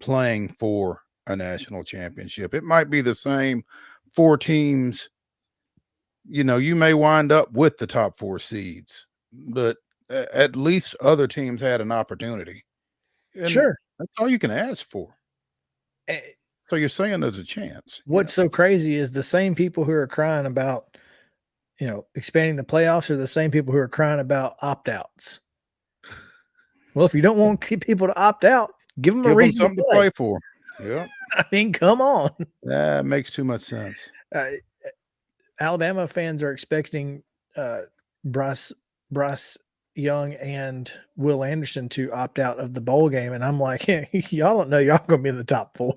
playing for a national championship. It might be the same 4 teams. You may wind up with the top 4 seeds, but at least other teams had an opportunity. And Sure. that's all you can ask for. Eh, So you're saying there's a chance. What's so crazy is the same people who are crying about, expanding the playoffs are the same people who are crying about opt-outs. Well, if you don't want people to opt out, give them a reason something to play for. Yeah. I mean, come on. That makes too much sense. Alabama fans are expecting Bryce Young and Will Anderson to opt out of the bowl game, and I'm like, y'all don't know y'all going to be in the top 4.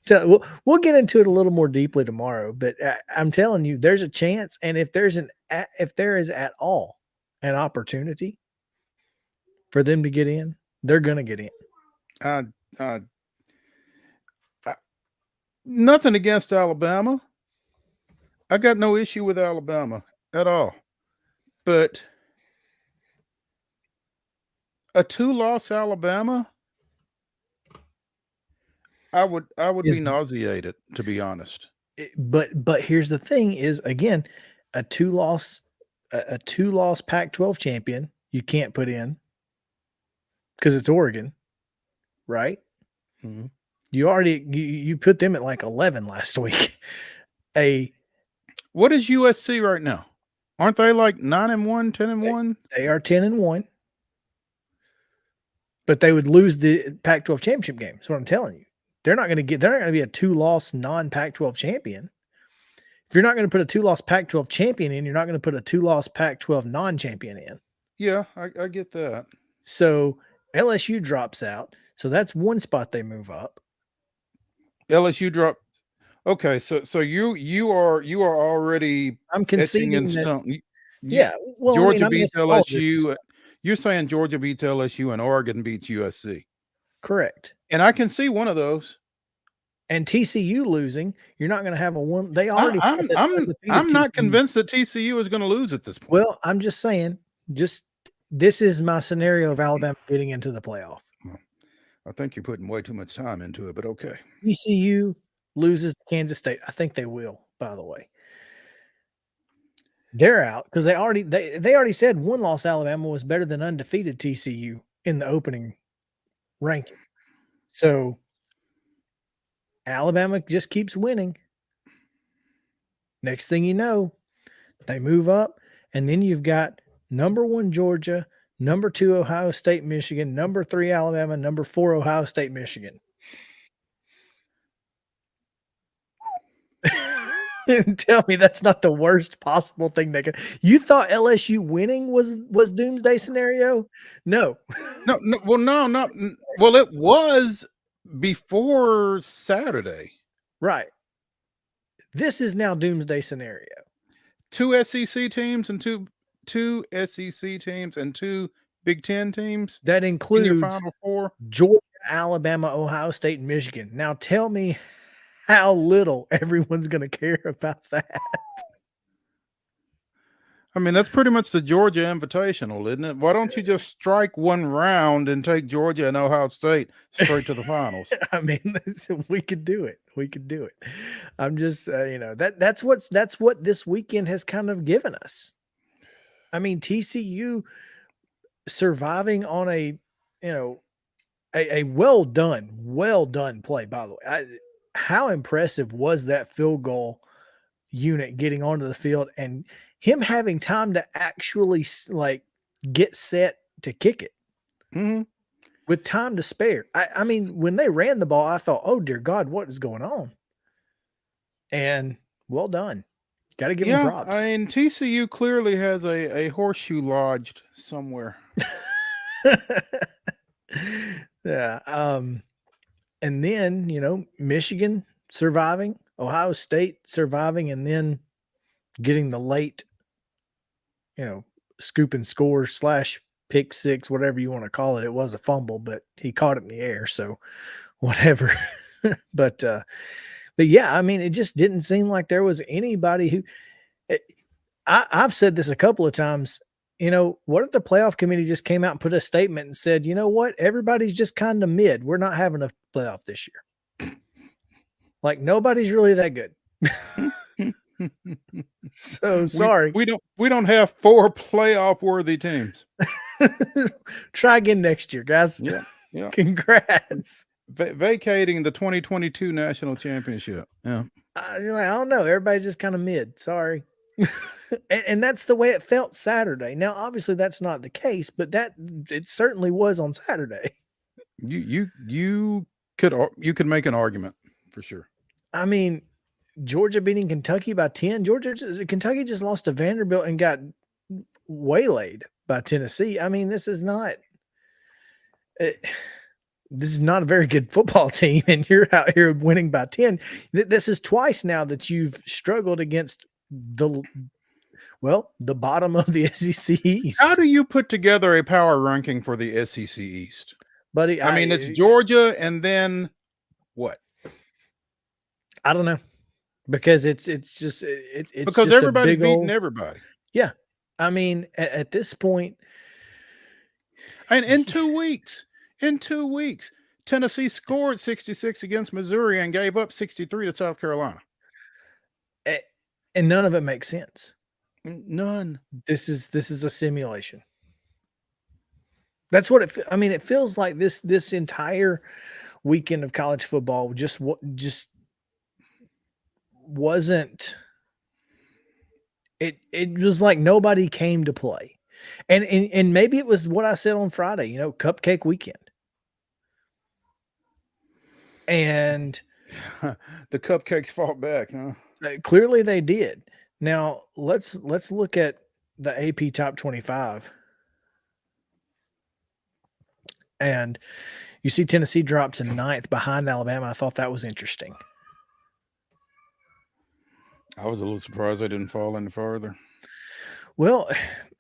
So we'll get into it a little more deeply tomorrow, but I'm telling you, there's a chance, and if there is at all an opportunity for them to get in, they're going to get in. Nothing against Alabama. I got no issue with Alabama at all. But a 2-loss Alabama, I would be nauseated, to be honest. But here's the thing: is again a 2-loss Pac-12 champion you can't put in because it's Oregon, right? Mm-hmm. You put them at like 11 last week. What is USC right now? Aren't they like 9-1, 10-1? They are 10-1, but they would lose the Pac-12 championship game. That's what I'm telling you. They're not going to be a 2-loss non-Pac-12 champion. If you're not going to put a 2-loss Pac-12 champion in, you're not going to put a 2-loss Pac-12 non-champion in. Yeah, I get that. So LSU drops out. So that's one spot they move up. LSU drop. Okay, so you are already. I'm conceding in stone. Yeah, well, Georgia beats LSU. You're saying Georgia beats LSU and Oregon beats USC. Correct. And I can see one of those. And TCU losing, you're not going to have a one. They already. I'm not convinced that TCU is going to lose at this point. Well, I'm just saying. This is my scenario of Alabama getting into the playoff. Well, I think you're putting way too much time into it, but okay. TCU loses to Kansas State. I think they will. By the way, they're out because they already said 1-loss Alabama was better than undefeated TCU in the opening ranking. So Alabama just keeps winning. Next thing you know, they move up, and then you've got number 1 Georgia, number 2 Ohio State, Michigan, number 3 Alabama, number 4 Ohio State, Michigan. Tell me that's not the worst possible thing they could. You thought LSU winning was doomsday scenario? No. No. Well, no, not. Well, it was before Saturday. Right. This is now doomsday scenario. 2 SEC teams and two SEC teams and 2 Big Ten teams. That includes in your Final Four. Georgia, Alabama, Ohio State, and Michigan. Now tell me how little everyone's going to care about that. I mean, that's pretty much the Georgia Invitational, isn't it? Why don't you just strike one round and take Georgia and Ohio State straight to the finals? I mean, we could do it. We could do it. I'm just, that's what this weekend has kind of given us. I mean, TCU surviving on a well done play, by the way. How impressive was that field goal unit getting onto the field and him having time to actually get set to kick it with time to spare. I mean, when they ran the ball, I thought, oh dear God, what is going on? And well done. Got to give them props. I mean, TCU clearly has a horseshoe lodged somewhere. Yeah. And then, Michigan surviving, Ohio State surviving, and then getting the late, scoop and score / pick six, whatever you want to call it. It was a fumble, but he caught it in the air. So whatever. But yeah, I mean, it just didn't seem like there was anybody who I've said this a couple of times. What if the playoff committee just came out and put a statement and said, you know what, everybody's just kind of mid. We're not having a playoff this year. Like nobody's really that good. So sorry. We don't have 4 playoff worthy teams. Try again next year, guys. Yeah. Yeah. Congrats. Vacating the 2022 national championship. Yeah. I don't know. Everybody's just kind of mid. Sorry. and that's the way it felt Saturday. Now, obviously, that's not the case, but it certainly was on Saturday. You could make an argument for sure. I mean, Georgia beating Kentucky by 10. Kentucky just lost to Vanderbilt and got waylaid by Tennessee. I mean, this is not a very good football team, and you're out here winning by 10. This is twice now that you've struggled against the bottom of the SEC East. How do you put together a power ranking for the SEC East? Buddy, I mean, it's Georgia and then what? I don't know. Because it's because just everybody's beating everybody. Yeah. I mean, at this point. And in 2 weeks, Tennessee scored 66 against Missouri and gave up 63 to South Carolina. And none of it makes sense. None. This is a simulation. That's what it feels like this entire weekend of college football just wasn't. It was like nobody came to play. And maybe it was what I said on Friday, cupcake weekend. And the cupcakes fought back, huh? Clearly they did. Now let's look at the AP top 25. And you see Tennessee drops to 9th behind Alabama. I thought that was interesting. I was a little surprised they didn't fall any further. Well,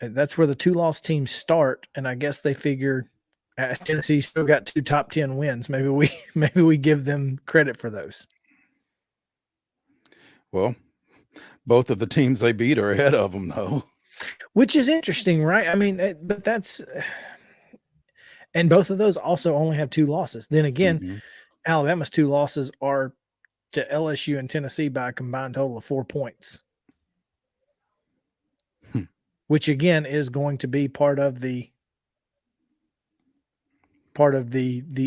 that's where the 2 loss teams start, and I guess they figured Tennessee still got 2 top 10 wins. Maybe we give them credit for those. Well, both of the teams they beat are ahead of them, though. Which is interesting, right? I mean, but that's – and both of those also only have 2 losses. Then again, Alabama's 2 losses are to LSU and Tennessee by a combined total of 4 points. Which again is going to be part of the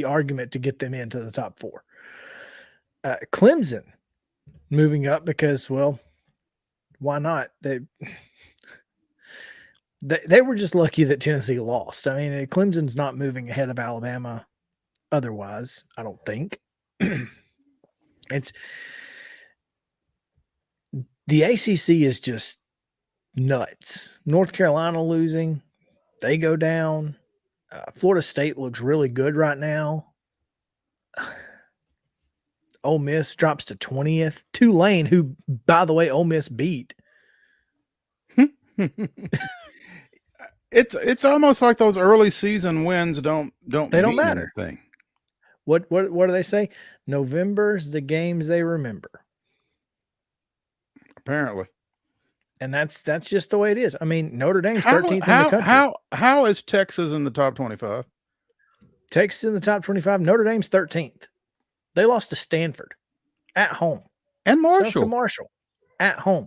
argument to get them into the top 4. Clemson moving up because, well, why not? They were just lucky that Tennessee lost. I mean, Clemson's not moving ahead of Alabama otherwise, I don't think. It's the ACC is just nuts. North Carolina losing, they go down. Florida State looks really good right now. Ole Miss drops to 20th. Tulane, who, by the way, Ole Miss beat. It's almost like those early season wins don't matter. Anything. What do they say? November's the games they remember. Apparently. And that's just the way it is. I mean, Notre Dame's 13th in the country. How is Texas in the top 25? Texas in the top 25. Notre Dame's 13th. They lost to Stanford at home. And Marshall. Marshall at home.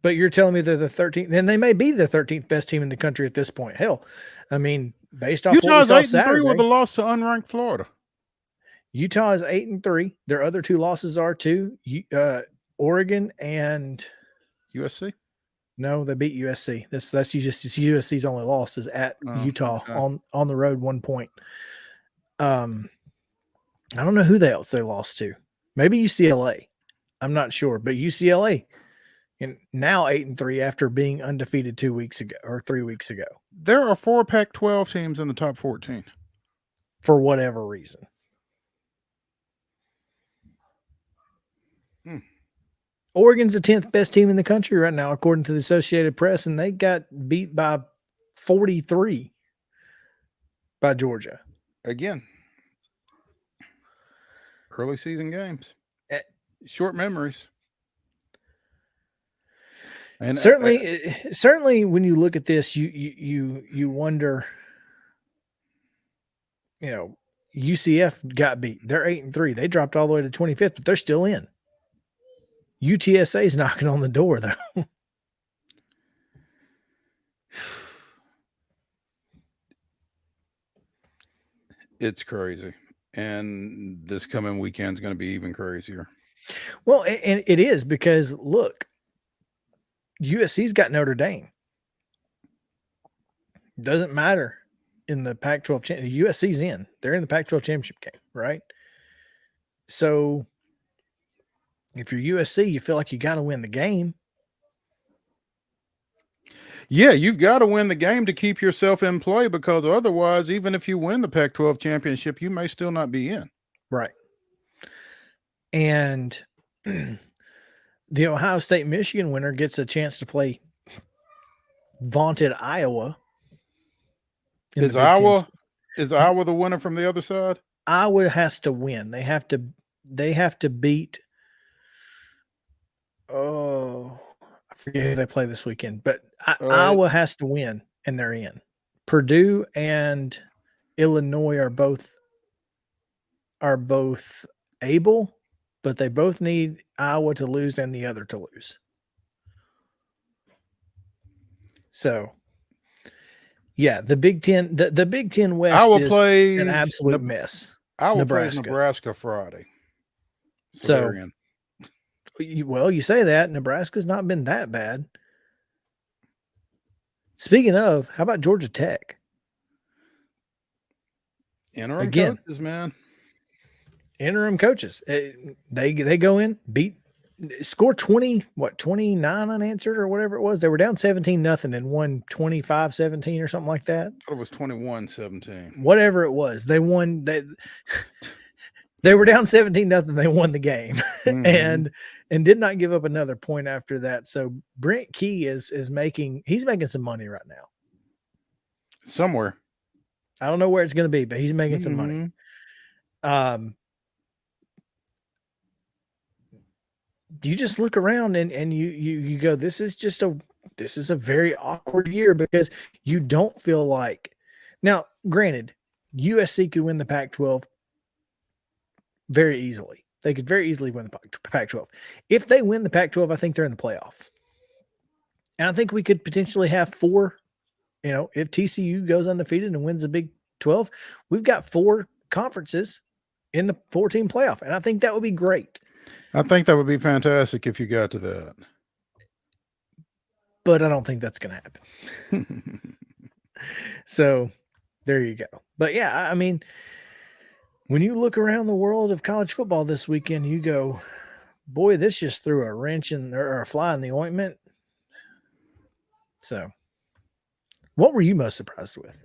But you're telling me they're the 13th. Then they may be the 13th best team in the country at this point. Hell, I mean, based off Utah's what we saw 8-3 Saturday, with a loss to unranked Florida. Utah is 8-3. Their other 2 losses are to Oregon and USC. No, they beat USC. That's USC's only loss is at Utah on the road 1 point. I don't know who else they lost to. Maybe UCLA. I'm not sure, but UCLA. And now 8-3 after being undefeated 2 weeks ago or 3 weeks ago. There are 4 Pac-12 teams in the top 14. For whatever reason. Oregon's the 10th best team in the country right now, according to the Associated Press, and they got beat by 43 by Georgia. Again, early season games. Short memories. And certainly, when you look at this, you wonder, UCF got beat. They're 8-3. They dropped all the way to 25th, but they're still in. UTSA is knocking on the door, though. It's crazy. And this coming weekend is going to be even crazier. Well, and it is because, look, USC's got Notre Dame. Doesn't matter in the Pac-12. USC's in. They're in the Pac-12 championship game, right? So if you're USC, you feel like you got to win the game. Yeah, you've got to win the game to keep yourself in play, because otherwise, even if you win the Pac-12 championship, you may still not be in. Right. And the Ohio State-Michigan winner gets a chance to play vaunted Iowa. Is Iowa the winner from the other side? Iowa has to win. They have to beat. Oh, I forget who they play this weekend, but Iowa has to win, and they're in. Purdue and Illinois are both able, but they both need Iowa to lose and the other to lose. So, yeah, the Big Ten, the Big Ten West Iowa is plays an absolute mess. Iowa plays Nebraska Friday. So they're in. Well, you say that. Nebraska's not been that bad. Speaking of, how about Georgia Tech? Interim coaches, man. Interim coaches. They go in, score 29 unanswered or whatever it was. They were down 17-0 and won 25-17 or something like that. I thought it was 21-17. Whatever it was. They won. They were down 17-0. They won the game and did not give up another point after that. So Brent Key is making some money right now. Somewhere. I don't know where it's going to be, but he's making some money. You just look around and you go, this is a very awkward year, because you don't feel like, now granted, USC could win the Pac-12 very easily. They could very easily win the Pac-12. If they win the Pac-12, I think they're in the playoff. And I think we could potentially have 4, if TCU goes undefeated and wins the Big 12, we've got 4 conferences in the 4-team playoff. And I think that would be great. I think that would be fantastic if you got to that. But I don't think that's going to happen. So there you go. But yeah, I mean, when you look around the world of college football this weekend, you go, boy, this just threw a wrench or a fly in the ointment. So what were you most surprised with?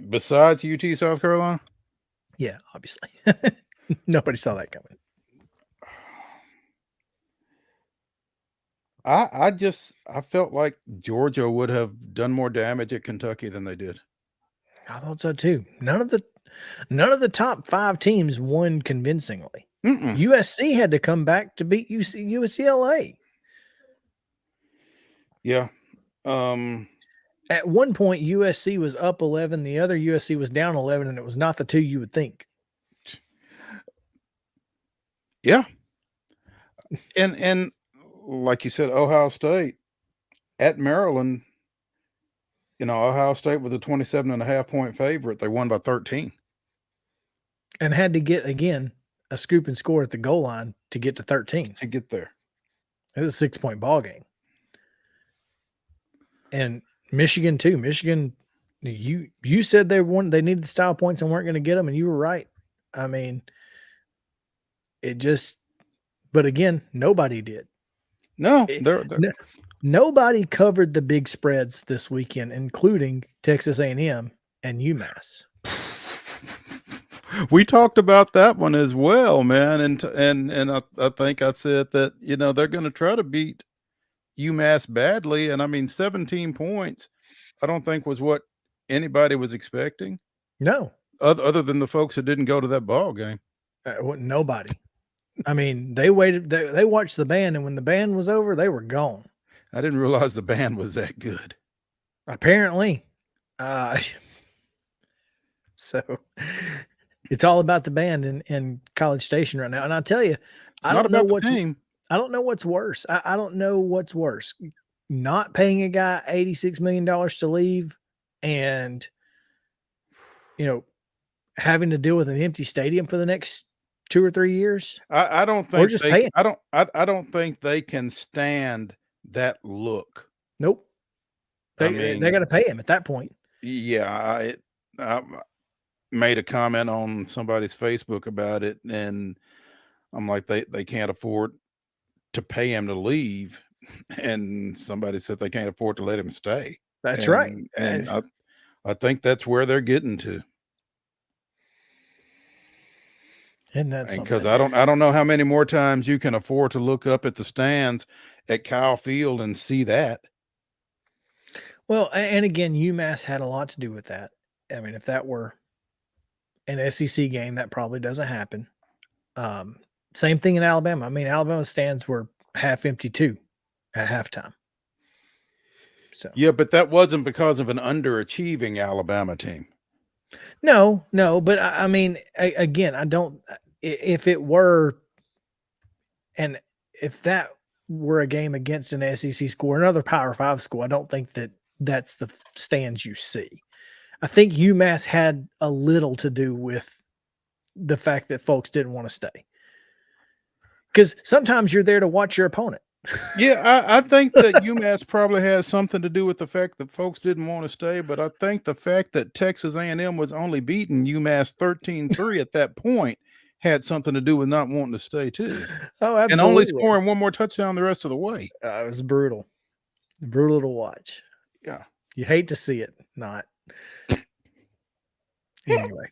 Besides UT South Carolina? Yeah, obviously. Nobody saw that coming. I felt like Georgia would have done more damage at Kentucky than they did. I thought so too. None of the top 5 teams won convincingly. USC had to come back to beat UCLA. Yeah. At one point, USC was up 11. The other USC was down 11, and it was not the two you would think. Yeah. And like you said, Ohio State at Maryland, Ohio State was a 27.5-point favorite. They won by 13. And had to get, again, a scoop and score at the goal line to get to 13. To get there. It was a 6-point ball game. And Michigan, too. Michigan, you said they needed the style points and weren't going to get them, and you were right. I mean, but again, nobody did. No, nobody covered the big spreads this weekend, including Texas A&M and UMass. We talked about that one as well, man, and I think I said that they're going to try to beat UMass badly, and I mean 17 points. I don't think was what anybody was expecting. No, other than the folks that didn't go to that ball game. Nobody. I mean, they waited. They watched the band, and when the band was over, they were gone. I didn't realize the band was that good. Apparently. So it's all about the band in College Station right now. And I'll tell you, I don't know what's worse. I don't know what's worse. Not paying a guy $86 million to leave and, having to deal with an empty stadium for the next 2 or 3 years. I don't think I don't think they can stand that look. Nope. They got to pay him at that point. Yeah. I made a comment on somebody's Facebook about it, and I'm like, they can't afford to pay him to leave. And somebody said they can't afford to let him stay. That's right. And I think that's where they're getting to. And that's because I don't know how many more times you can afford to look up at the stands at Kyle Field and see that. Well, and again, UMass had a lot to do with that. I mean, if that were an SEC game, that probably doesn't happen. Same thing in Alabama. I mean, Alabama stands were half empty too at halftime. So yeah, but that wasn't because of an underachieving Alabama team. No, but I mean, again, I don't. If it were, and if that were a game against an SEC school, another Power 5 school, I don't think that's the stands you see. I think UMass had a little to do with the fact that folks didn't want to stay, because sometimes you're there to watch your opponent. Yeah, I think that UMass probably has something to do with the fact that folks didn't want to stay, but I think the fact that Texas A&M was only beating UMass 13-3 at that point had something to do with not wanting to stay too. Oh, absolutely. And only scoring one more touchdown the rest of the way. It was brutal to watch. Yeah. You hate to see it not. Anyway,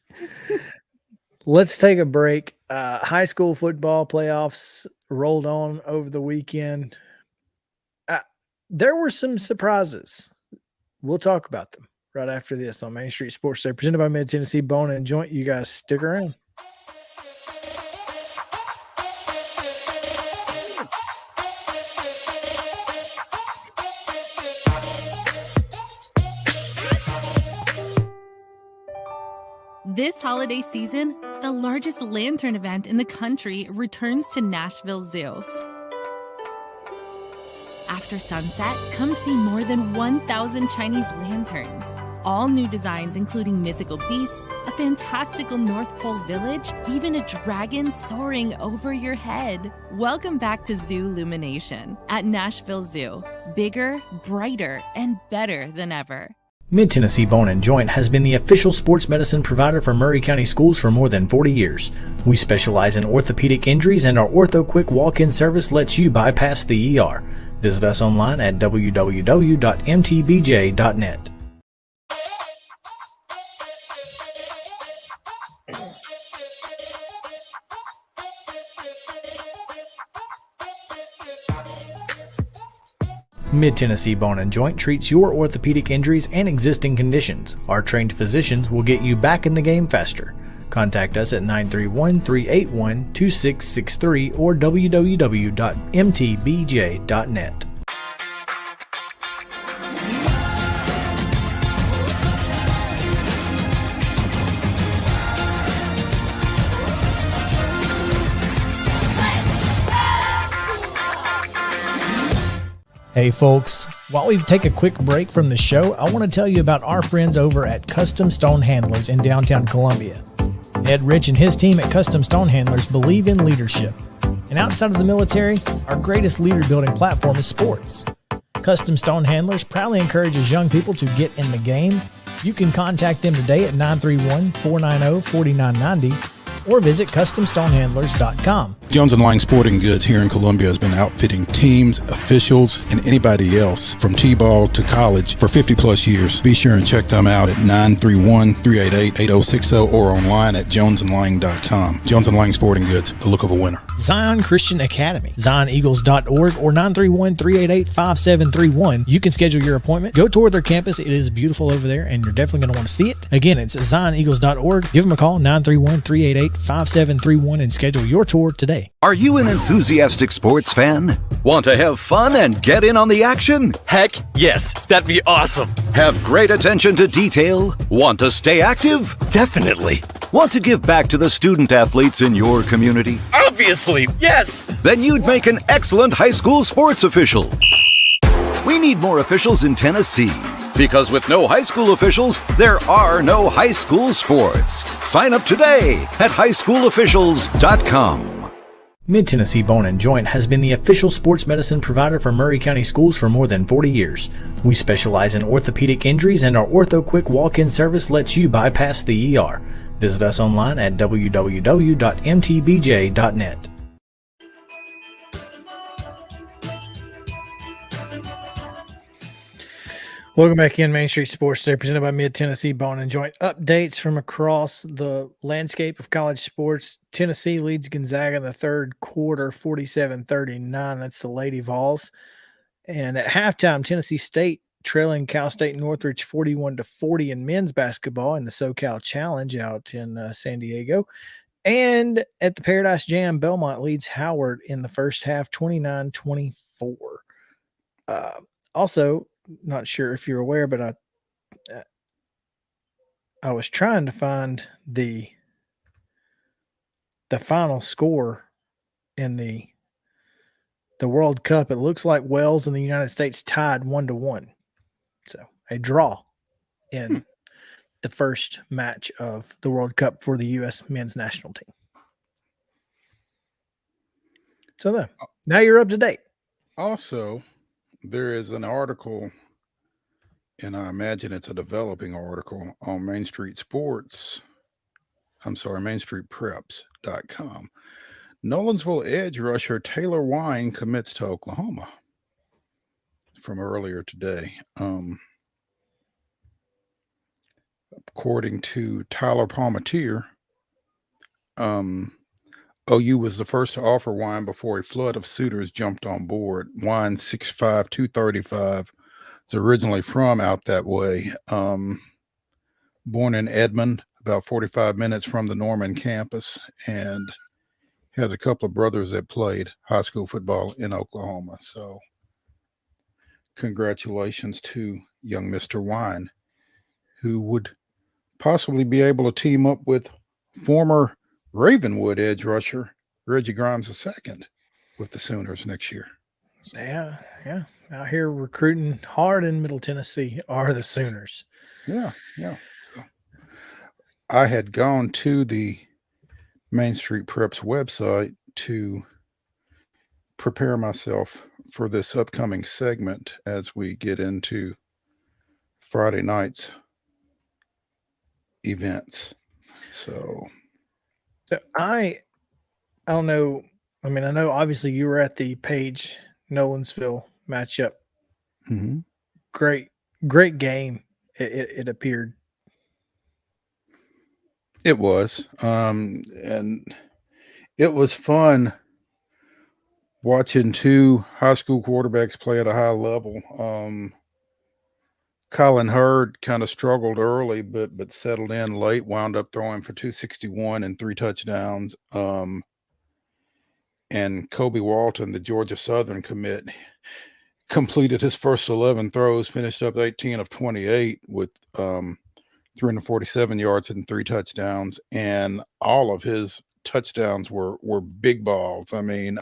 let's take a break. High school football playoffs rolled on over the weekend. There were some surprises. We'll talk about them right after this on Main Street Sports Day, presented by Mid Tennessee Bone and Joint. You guys stick around. This holiday season, the largest lantern event in the country returns to Nashville Zoo. After sunset, come see more than 1,000 Chinese lanterns. All new designs including mythical beasts, a fantastical North Pole village, even a dragon soaring over your head. Welcome back to Zoo Illumination at Nashville Zoo. Bigger, brighter, and better than ever. Mid Tennessee Bone and Joint has been the official sports medicine provider for Maury County schools for more than 40 years. We specialize in orthopedic injuries, and our Ortho Quick walk-in service lets you bypass the ER. Visit us online at www.mtbj.net. Mid Tennessee Bone and Joint treats your orthopedic injuries and existing conditions. Our trained physicians will get you back in the game faster. Contact us at 931-381-2663 or www.mtbj.net. Hey folks, while we take a quick break from the show, I want to tell you about our friends over at Custom Stone Handlers in downtown Columbia. Ed Rich and his team at Custom Stone Handlers believe in leadership. And outside of the military, our greatest leader building platform is sports. Custom Stone Handlers proudly encourages young people to get in the game. You can contact them today at 931-490-4990 or visit CustomStonehandlers.com. Jones & Lang Sporting Goods here in Columbia has been outfitting teams, officials, and anybody else from T-ball to college for 50-plus years. Be sure and check them out at 931-388-8060 or online at jonesandlang.com. Jones & Lang Sporting Goods, the look of a winner. Zion Christian Academy, ZionEagles.org or 931-388-5731. You can schedule your appointment. Go tour their campus. It is beautiful over there, and you're definitely going to want to see it. Again, it's ZionEagles.org. Give them a call, 931-388-5731, and schedule your tour today. today. Are you an enthusiastic sports fan? Want to have fun and get in on the action? Heck yes, that'd be awesome. Have great attention to detail? Want to stay active? Definitely. Want to give back to the student athletes in your community? Obviously, yes. Then you'd make an excellent high school sports official. We need more officials in Tennessee. Because with no high school officials, there are no high school sports. Sign up today at highschoolofficials.com. Mid-Tennessee Bone & Joint has been the official sports medicine provider for Maury County Schools for more than 40 years. We specialize in orthopedic injuries, and our Ortho Quick walk-in service lets you bypass the ER. Visit us online at www.mtbj.net. Welcome back in Main Street Sports Today, presented by Mid-Tennessee Bone & Joint. Updates from across the landscape of college sports. Tennessee leads Gonzaga in the third quarter, 47-39. That's the Lady Vols. And at halftime, Tennessee State trailing Cal State Northridge 41-40 in men's basketball in the SoCal Challenge out in San Diego. And at the Paradise Jam, Belmont leads Howard in the first half, 29-24. Also, not sure if you're aware, but I was trying to find the final score in the World Cup. It looks like Wales and the United States tied 1-1. So a draw in the first match of the World Cup for the U.S. men's national team. So now you're up to date. Also, there is an article, and I imagine it's a developing article on Main Street Preps.com. Nolensville edge rusher Taylor Wine commits to Oklahoma, from earlier today. According to Tyler Palmatier, OU was the first to offer Wine before a flood of suitors jumped on board. Wine, 6'5", 235, is originally from out that way. Born in Edmond, about 45 minutes from the Norman campus, and has a couple of brothers that played high school football in Oklahoma. So congratulations to young Mr. Wine, who would possibly be able to team up with former Ravenwood edge rusher Reggie Grimes II with the Sooners next year. Yeah. Out here recruiting hard in Middle Tennessee are the Sooners. Yeah. So I had gone to the Main Street Preps website to prepare myself for this upcoming segment as we get into Friday night's events. So I don't know. I mean, I know obviously you were at the Page Nolensville matchup. Mm-hmm. Great game. It appeared. It was, and it was fun watching two high school quarterbacks play at a high level. Colin Hurd kind of struggled early, but settled in late, wound up throwing for 261 and 3 touchdowns. And Kobe Walton, the Georgia Southern commit, completed his first 11 throws, finished up 18 of 28 with 347 yards and 3 touchdowns. And all of his touchdowns were big balls. I mean,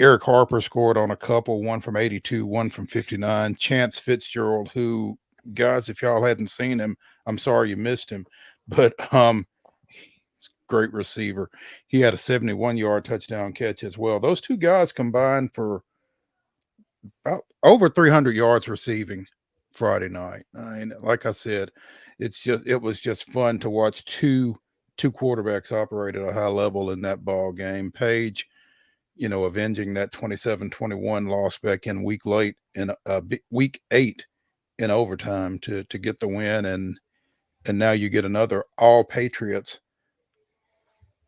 Eric Harper scored on a couple, one from 82, one from 59. Chance Fitzgerald, who, guys, if y'all hadn't seen him, I'm sorry you missed him, but he's a great receiver. He had a 71-yard touchdown catch as well. Those two guys combined for about over 300 yards receiving Friday night. And like I said, it was just fun to watch two quarterbacks operate at a high level in that ball game. Page, avenging that 27-21 loss back in week 8 in overtime to get the win. And now you get another all Patriots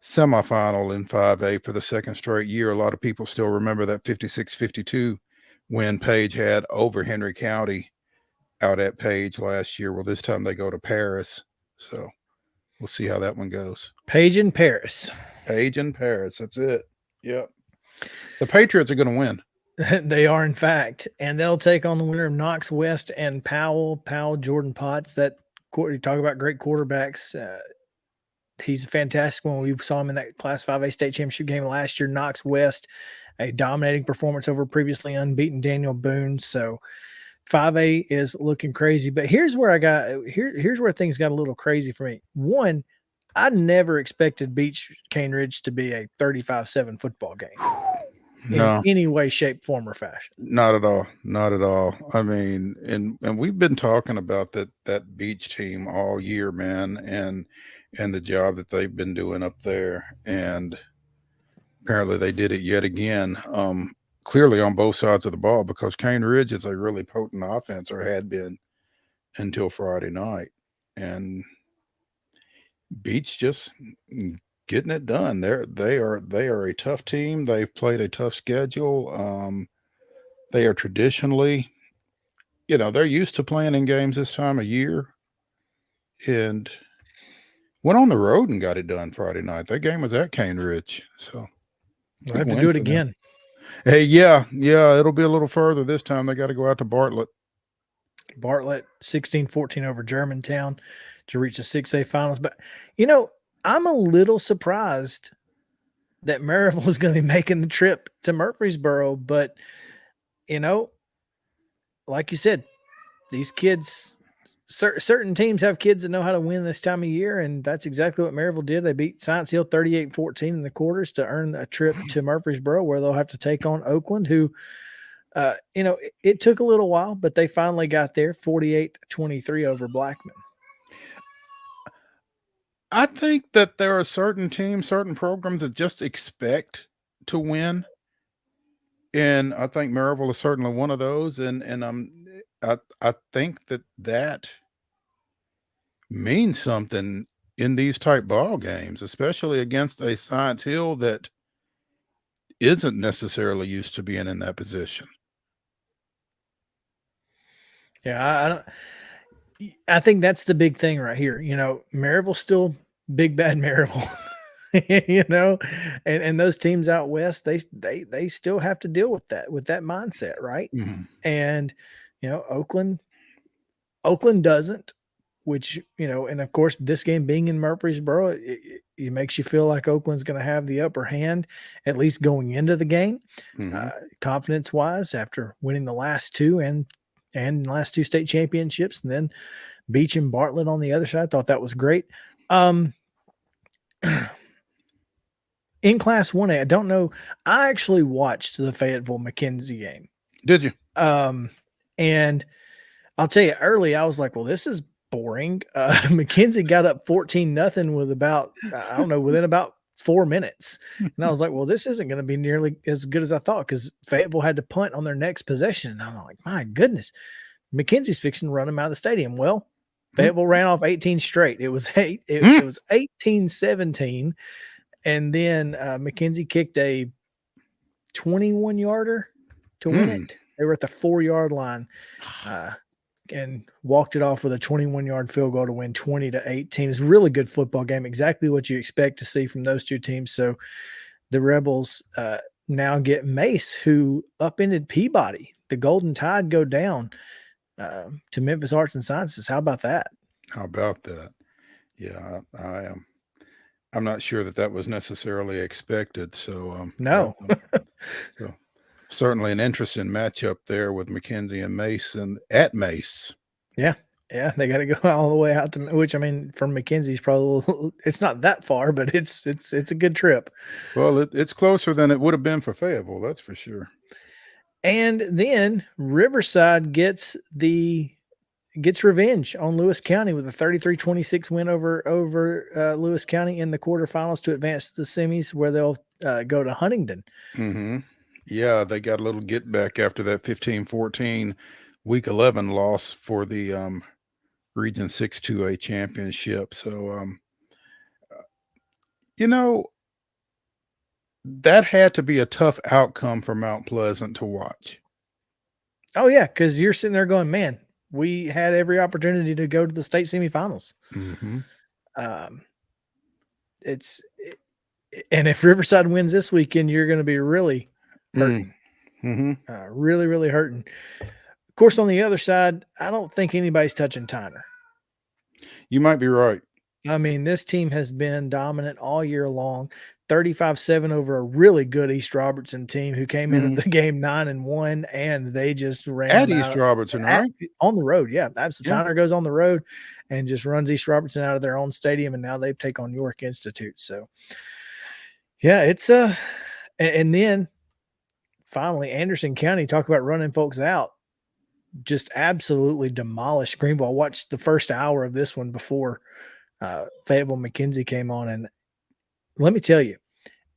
semifinal in 5A for the second straight year. A lot of people still remember that 56-52 win Page had over Henry County out at Page last year. Well, this time they go to Paris. So we'll see how that one goes. Page in Paris. Page and Paris. That's it. Yep. The Patriots are going to win. They are, in fact, and they'll take on the winner of Knox West and Powell, Jordan Potts. That you talk about great quarterbacks. He's a fantastic one. We saw him in that Class 5A state championship game last year. Knox West, a dominating performance over previously unbeaten Daniel Boone. So 5A is looking crazy. But here's where here's where things got a little crazy for me. One, I never expected Beach Cane Ridge to be a 35-7 football game. No. In any way, shape, form, or fashion. Not at all. Not at all. I mean, and we've been talking about that Beach team all year, man, and the job that they've been doing up there. And apparently they did it yet again. Clearly on both sides of the ball, because Cane Ridge is a really potent offense, or had been until Friday night. And Beach just getting it done. They are a tough team. They've played a tough schedule. They are traditionally, they're used to playing in games this time of year, and went on the road and got it done Friday night. That game was at Cane Ridge, so we'll have to do it again. Hey, yeah, it'll be a little further this time. They got to go out to Bartlett. 16-14 over Germantown to reach the 6A finals. But I'm a little surprised that Maryville is going to be making the trip to Murfreesboro. But, like you said, these kids, certain teams have kids that know how to win this time of year, and that's exactly what Maryville did. They beat Science Hill 38-14 in the quarters to earn a trip to Murfreesboro, where they'll have to take on Oakland, who, it took a little while, but they finally got there, 48-23 over Blackman. I think that there are certain teams, certain programs that just expect to win. And I think Maryville is certainly one of those. And I think that means something in these type ball games, especially against a Science Hill that isn't necessarily used to being in that position. Yeah, I think that's the big thing right here. Maryville's still big bad Maryville. And those teams out west, they still have to deal with that mindset, right? Mm-hmm. And Oakland doesn't, which and of course this game being in Murfreesboro, it makes you feel like Oakland's going to have the upper hand, at least going into the game, confidence wise, after winning the last two and last two state championships, and then Beach and Bartlett on the other side. I thought that was great. In Class 1A, I don't know. I actually watched the Fayetteville McKenzie game. Did you? And I'll tell you, early I was like, well, this is boring. McKenzie got up 14-0 within about 4 minutes. And I was like, well, this isn't going to be nearly as good as I thought, because Fayetteville had to punt on their next possession. And I'm like, my goodness, McKenzie's fixing to run them out of the stadium. Well, Fayetteville ran off 18 straight. It was 18-17. And then McKenzie kicked a 21-yarder to win it. They were at the 4-yard line and walked it off with a 21-yard field goal to win 20-18. It's a really good football game, exactly what you expect to see from those two teams. So the Rebels now get Mace, who upended Peabody. The Golden Tide go down to Memphis Arts and Sciences. How about that? How about that? Yeah, I am. I'm not sure that was necessarily expected. So no. So certainly an interesting matchup there with McKenzie and Mace, and at Mace. Yeah, they got to go all the way out to, which, I mean, from McKenzie's probably it's not that far, but it's a good trip. Well, it's closer than it would have been for Fayetteville, that's for sure. And then Riverside gets revenge on Lewis County with a 33-26 win over Lewis County in the quarterfinals to advance to the semis, where they'll go to Huntingdon. Mm-hmm. Yeah, they got a little get back after that 15-14 Week 11 loss for the Region 6 2A championship. So, that had to be a tough outcome for Mount Pleasant to watch. Oh, yeah, because you're sitting there going, man, we had every opportunity to go to the state semifinals. Mm-hmm. And if Riverside wins this weekend, you're going to be really hurting. Really, really hurting. Of course, on the other side, I don't think anybody's touching Tyner. You might be right. I mean, this team has been dominant all year long. 35-7 over a really good East Robertson team who came into the game 9-1, and they just ran at East Robertson, right? On the road, yeah. Absolutely. Tyner goes on the road and just runs East Robertson out of their own stadium, and now they take on York Institute. So, yeah, it's and then finally Anderson County, talk about running folks out, just absolutely demolished Greenville. I watched the first hour of this one before Fayetteville McKenzie came on, and let me tell you,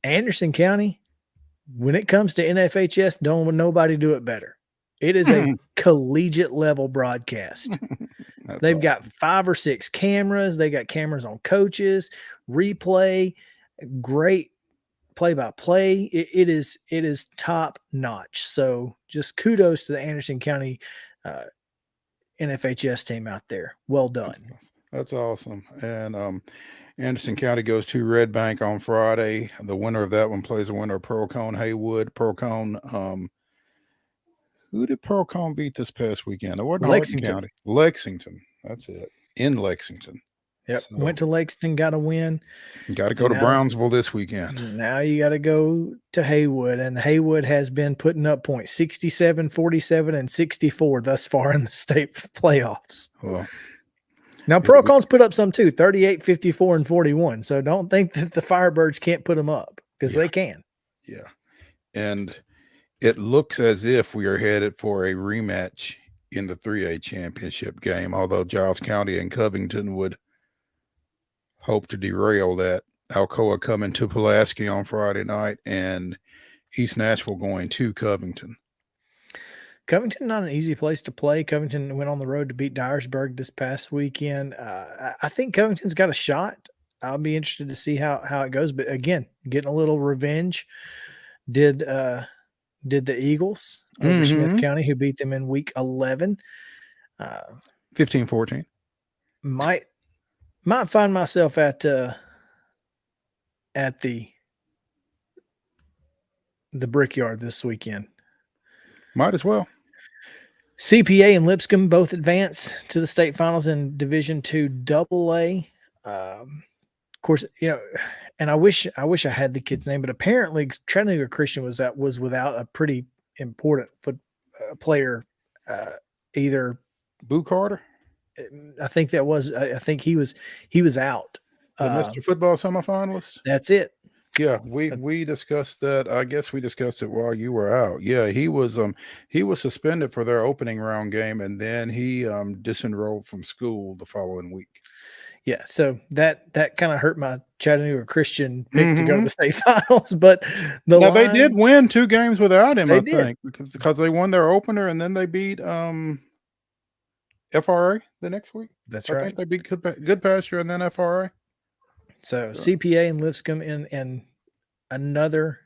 Anderson County, when it comes to NFHS, don't nobody do it better. It is a collegiate level broadcast. They've got 5 or 6 cameras. They got cameras on coaches, replay, great play-by-play. It is top notch. So just kudos to the Anderson County NFHS team out there. Well done. That's awesome. And Anderson County goes to Red Bank on Friday. The winner of that one plays the winner of Pearl-Cohn Haywood. Pearl-Cohn, who did Pearl-Cohn beat this past weekend? It wasn't Lexington. County. Lexington. That's it. In Lexington. Yep. So, went to Lexington, got a win. Got to go to Brownsville this weekend. Now you got to go to Haywood, and Haywood has been putting up points 67, 47, and 64 thus far in the state playoffs. Well, now, Pearl-Cohn's put up some too, 38, 54, and 41. So don't think that the Firebirds can't put them up, because they can. Yeah. And it looks as if we are headed for a rematch in the 3A championship game, although Giles County and Covington would hope to derail that. Alcoa coming to Pulaski on Friday night, and East Nashville going to Covington. Covington, not an easy place to play. Covington went on the road to beat Dyersburg this past weekend. I think Covington's got a shot. I'll be interested to see how it goes. But again, getting a little revenge. Did the Eagles over Smith County, who beat them in week 11. 15-14. Might find myself at the Brickyard this weekend. Might as well. CPA and Lipscomb both advance to the state finals in Division II AA. Of course, and I wish I had the kid's name, but apparently Chattanooga Christian was without a pretty important player. Either Boo Carter. I think that was. I think he was out. The Mr. Football semifinalist. That's it. Yeah, we discussed that. I guess we discussed it while you were out. Yeah, he was suspended for their opening round game, and then he disenrolled from school the following week. Yeah, so that kind of hurt my Chattanooga Christian pick to go to the state finals. But they did win 2 games without him, I think, because they won their opener and then they beat FRA the next week. That's right. I think they beat Good Pasture and then FRA. So CPA and Lipscomb in another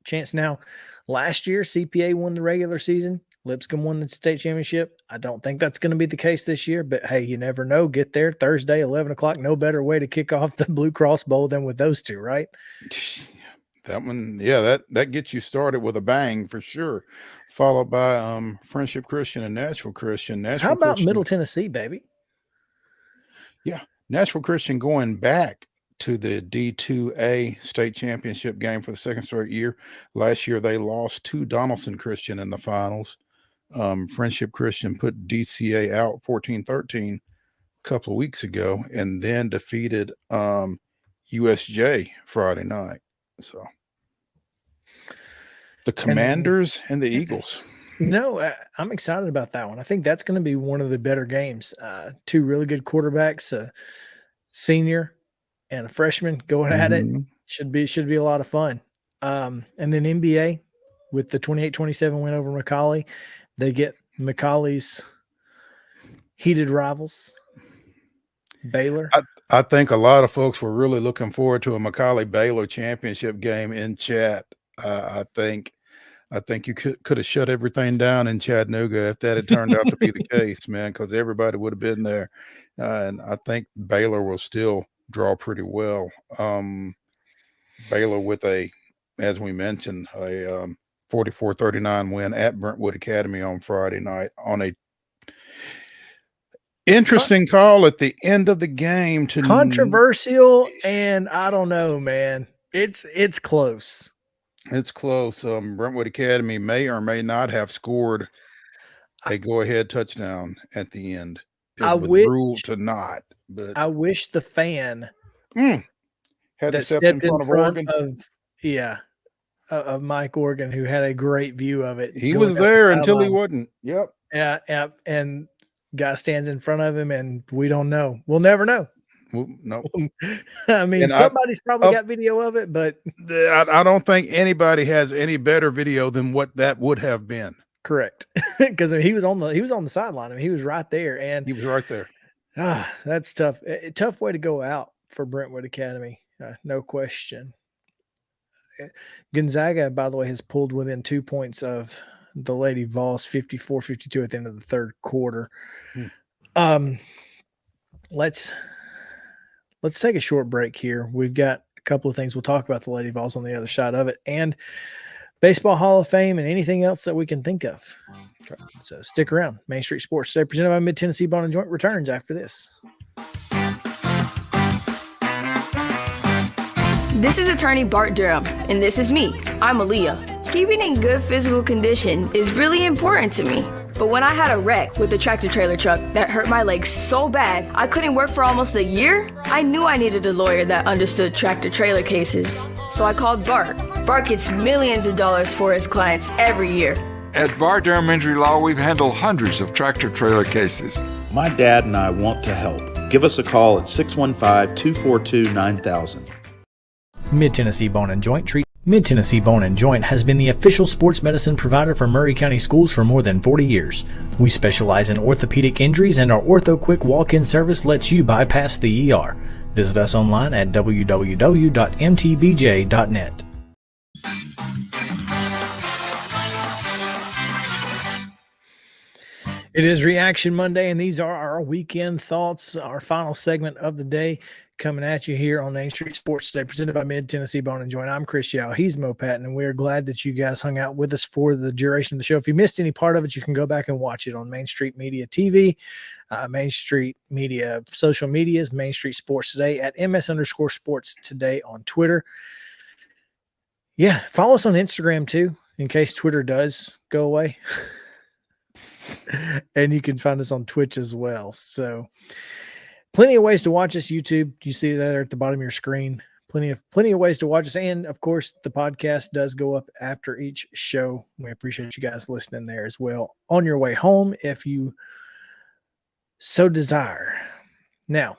chance. Now, last year CPA won the regular season. Lipscomb won the state championship. I don't think that's going to be the case this year, but hey, you never know. Get there Thursday, 11 o'clock. No better way to kick off the Blue Cross Bowl than with those two, right? That one, yeah, that gets you started with a bang for sure. Followed by Friendship Christian and Nashville Christian. How about Middle Tennessee, baby? Yeah, Nashville Christian going back to the D2A state championship game for the second straight year. Last year, they lost to Donaldson Christian in the finals. Friendship Christian put DCA out 14-13 a couple of weeks ago, and then defeated USJ Friday night. So the Commanders and the Eagles. No, I'm excited about that one. I think that's going to be one of the better games. 2 really good quarterbacks, a senior and a freshman going at it. Should be a lot of fun. And then NBA with the 28-27 win over McCallie. They get McCallie's heated rivals, Baylor. I think a lot of folks were really looking forward to a McCallie-Baylor championship game in chat. I think you could have shut everything down in Chattanooga if that had turned out to be the case, man, because everybody would have been there. And I think Baylor will still draw pretty well. Baylor with as we mentioned, a 44-39 win at Brentwood Academy on Friday night on a interesting call at the end of the game. Controversial, and I don't know, man. It's close. It's close. Brentwood Academy may or may not have scored a go-ahead touchdown at the end. It was ruled to not. But I wish the fan had to step in front of Oregon. Of Mike Oregon, who had a great view of it. He was there until he wouldn't. Yep. Yeah. And guy stands in front of him, and we don't know. We'll never know. No. I mean, and somebody's probably got video of it, but I don't think anybody has any better video than what that would have been. Correct. Because he was on the sideline. I mean, he was right there, and he was right there. That's tough. A tough way to go out for Brentwood Academy, no question. Gonzaga, by the way, has pulled within 2 points of the Lady Vols, 54-52 at the end of the third quarter. Let's take a short break here. We've got a couple of things. We'll talk about the Lady Vols on the other side of it, and Baseball Hall of Fame, and anything else that we can think of. Okay. So stick around. Main Street Sports Today, presented by Mid-Tennessee Bone and Joint, returns after this. This is attorney Bart Durham, and this is me. I'm Aaliyah. Keeping in good physical condition is really important to me. But when I had a wreck with a tractor-trailer truck that hurt my legs so bad I couldn't work for almost a year, I knew I needed a lawyer that understood tractor-trailer cases. So I called Bart. Bart gets millions of dollars for his clients every year. At Bart Durham Injury Law, we've handled hundreds of tractor-trailer cases. My dad and I want to help. Give us a call at 615-242-9000. Mid-Tennessee Bone and Joint Treat. Mid-Tennessee Bone and Joint has been the official sports medicine provider for Murray County Schools for more than 40 years. We specialize in orthopedic injuries, and our Ortho Quick walk-in service lets you bypass the ER. Visit us online at www.mtbj.net. It is Reaction Monday, and these are our weekend thoughts, our final segment of the day, coming at you here on Main Street Sports Today, presented by Mid-Tennessee Bone and Joint. I'm Chris Yao. He's Mo Patton, and we're glad that you guys hung out with us for the duration of the show. If you missed any part of it, you can go back and watch it on Main Street Media TV, Main Street Media social medias, Main Street Sports Today at ms_sports today on Twitter. Yeah, follow us on Instagram too, in case Twitter does go away. And you can find us on Twitch as well. So plenty of ways to watch us. YouTube, you see that there at the bottom of your screen. Plenty of ways to watch us. And of course, the podcast does go up after each show. We appreciate you guys listening there as well on your way home, if you so desire. Now,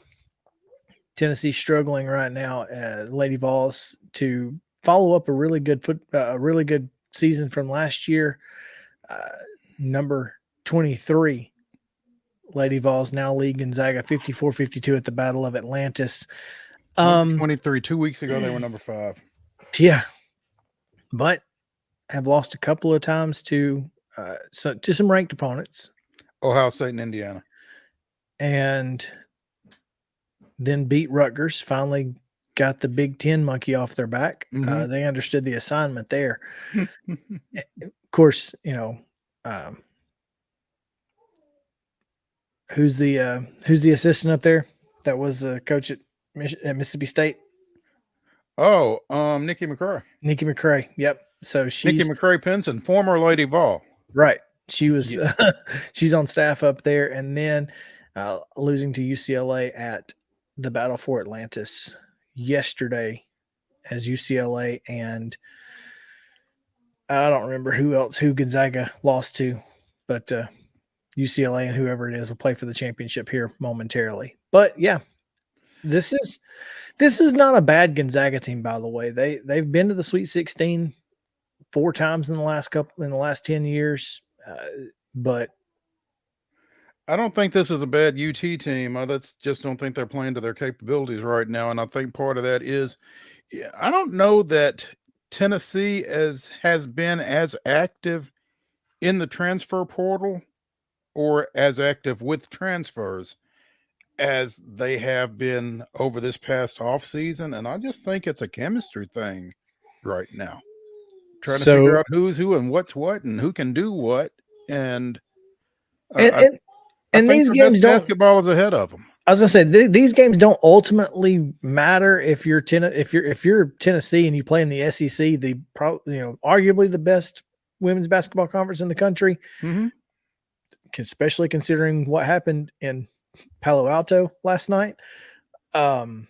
Tennessee struggling right now at Lady Vols to follow up a really good season from last year. Number 23, Lady Vols now lead Gonzaga 54-52 at the Battle of Atlantis. 23, 2 weeks ago, they were number 5. Yeah, but have lost a couple of times to some ranked opponents. Ohio State and Indiana. And then beat Rutgers, finally got the Big Ten monkey off their back. Mm-hmm. They understood the assignment there. Of course, who's the assistant up there that was a coach at Mississippi State? Oh, Nikki McCray. Nikki McCray. Yep. So she's Nikki McCray Pinson, former Lady Vol. Right. She was. She's on staff up there, and then losing to UCLA at the Battle for Atlantis yesterday, as UCLA and I don't remember who Gonzaga lost to, but UCLA and whoever it is will play for the championship here momentarily. But yeah, this is not a bad Gonzaga team, by the way. They've been to the Sweet 16 4 times in the last 10 years, but I don't think this is a bad UT team. I just don't think they're playing to their capabilities right now, and I think part of that is I don't know that Tennessee has been as active in the transfer portal or as active with transfers as they have been over this past off season, and I just think it's a chemistry thing right now. Trying to figure out who's who and what's what and who can do what, and I think these games don't. Basketball is ahead of them. I was gonna say these games don't ultimately matter if you're Tennessee and you play in the SEC, arguably the best women's basketball conference in the country, especially considering what happened in Palo Alto last night. You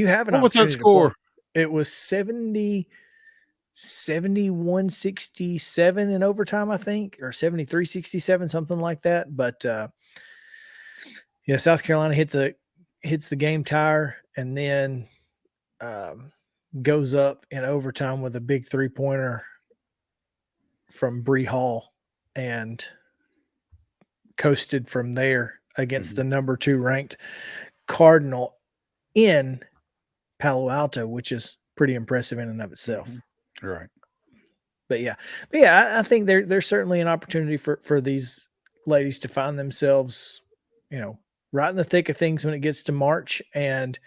have an opportunity. What's that score? It was 71-67 in overtime, I think, or 73-67, something like that. But South Carolina hits the game tire and then goes up in overtime with a big 3-pointer from Bree Hall and coasted from there against the number 2 ranked Cardinal in Palo Alto, which is pretty impressive in and of itself. Right. But I think there's certainly an opportunity for these ladies to find themselves, right in the thick of things when it gets to March, and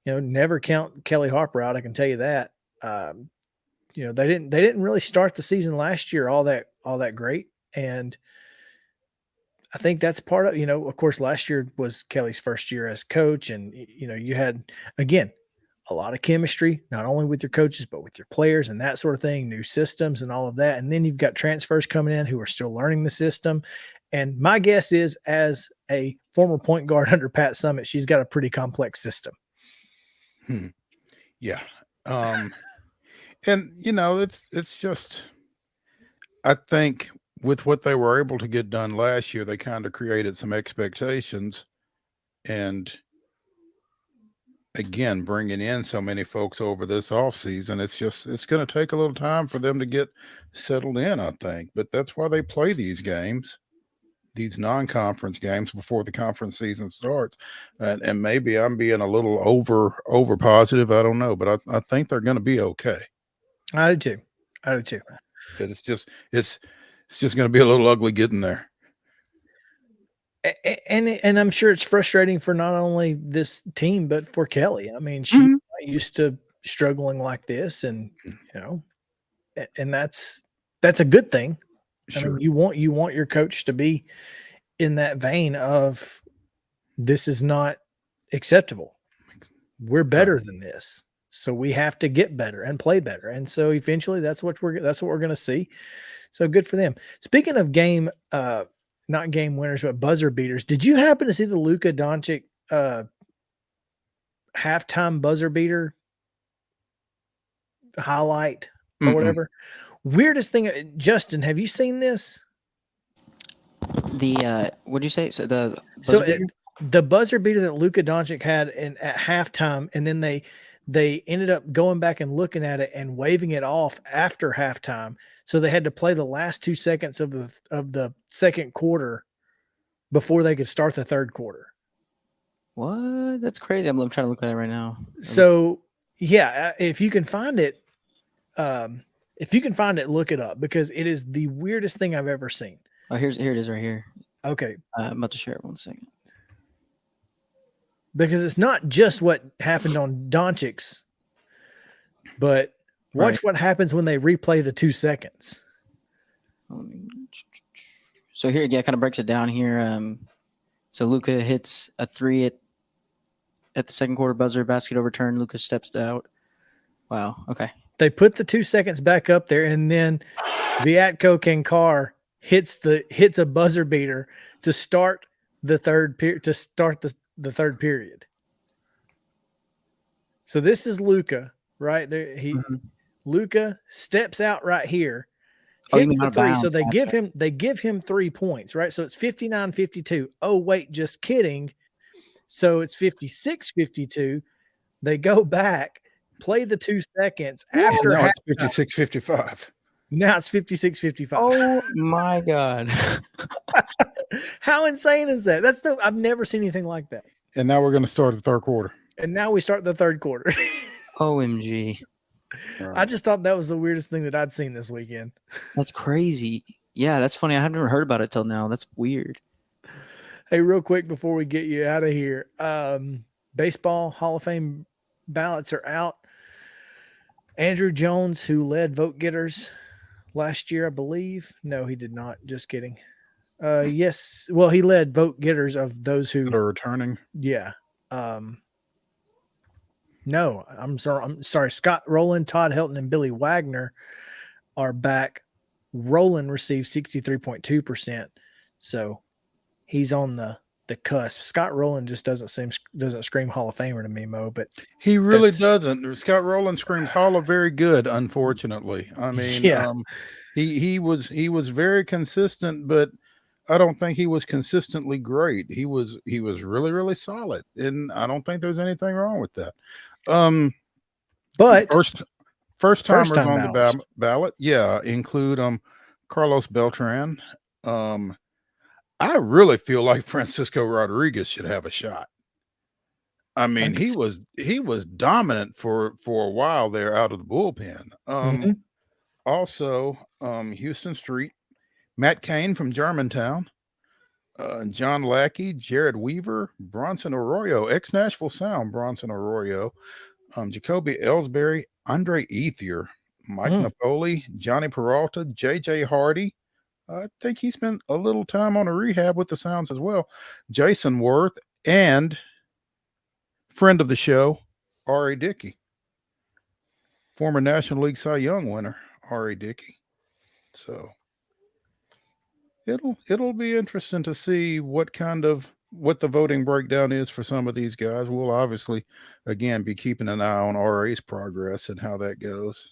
never count Kelly Harper out. I can tell you that. They didn't really start the season last year all that great, and I think that's part of of course last year was Kelly's first year as coach, and you had again a lot of chemistry, not only with your coaches, but with your players and that sort of thing, new systems and all of that. And then you've got transfers coming in who are still learning the system. And my guess is, as a former point guard under Pat Summitt, she's got a pretty complex system. Yeah. And it's just, I think with what they were able to get done last year, they kind of created some expectations, and again, bringing in so many folks over this offseason, it's going to take a little time for them to get settled in, I think. But that's why they play these games, these non-conference games, before the conference season starts. And maybe I'm being a little over positive. I don't know, but I think they're going to be okay. I do too. But it's just going to be a little ugly getting there. And I'm sure it's frustrating for not only this team, but for Kelly. I mean, she's not used to struggling like this, and and that's a good thing. Sure. I mean, you want your coach to be in that vein of, this is not acceptable. We're better than this, so we have to get better and play better. And so eventually, that's what we're going to see. So good for them. Speaking of not game winners, but buzzer beaters. Did you happen to see the Luka Doncic halftime buzzer beater highlight or whatever? Weirdest thing, Justin, have you seen this? What'd you say? So the buzzer beater that Luka Doncic had at halftime, and then they ended up going back and looking at it and waving it off after halftime. So they had to play the last 2 seconds of the second quarter before they could start the third quarter. What? That's crazy. I'm trying to look at it right now. So yeah, if you can find it, look it up, because it is the weirdest thing I've ever seen. Oh, here it is right here. Okay. I'm about to share it 1 second. Because it's not just what happened on Doncic's, but watch what happens when they replay the 2 seconds. So here, yeah, it kind of breaks it down here. So Luka hits a 3 at the second quarter buzzer, basket overturned. Luka steps out. Wow. Okay. They put the 2 seconds back up there, and then Viatko Kankar hits a buzzer beater to start the third period. The third period. So this is Luka right there. Luka steps out right here, hits the three. So they give him 3 points, right? So it's 59-52. Oh wait, just kidding. So it's 56-52. They go back, play the 2 seconds after. Now it's 56-55. Now it's 56-55. Oh my God. How insane is that? I've never seen anything like that. And now we're going to start the third quarter. And now we start the third quarter. OMG. Right. I just thought that was the weirdest thing that I'd seen this weekend. That's crazy. Yeah, that's funny. I hadn't never heard about it till now. That's weird. Hey, real quick before we get you out of here, baseball Hall of Fame ballots are out. Andrew Jones, who led vote getters last year, I believe. No, he did not. Just kidding. Yes. Well, he led vote getters of those who That are returning. Yeah. No, I'm sorry. Scott Rowland, Todd Helton, and Billy Wagner are back. Rowland received 63.2%. So he's on the cusp. Scott Rowland just doesn't scream Hall of Famer to me, Mo, but he really doesn't. Scott Rowland screams Hall of very good, unfortunately. I mean, yeah. He was very consistent, but I don't think he was consistently great. He was really, really solid, and I don't think there's anything wrong with that. But first timers on the ballot, yeah, include Carlos Beltran. I really feel like Francisco Rodriguez should have a shot. I mean, he was dominant for a while there out of the bullpen. Also, Houston Street, Matt Cain from Germantown, John Lackey, Jared Weaver, Bronson Arroyo, ex-Nashville Sound, Bronson Arroyo, Jacoby Ellsbury, Andre Ethier, Mike Napoli, Johnny Peralta, J.J. Hardy. I think he spent a little time on a rehab with the Sounds as well. Jason Worth and friend of the show, R.A. Dickey, former National League Cy Young winner, R.A. Dickey. So it'll be interesting to see what the voting breakdown is for some of these guys. We'll obviously, again, be keeping an eye on RA's progress and how that goes.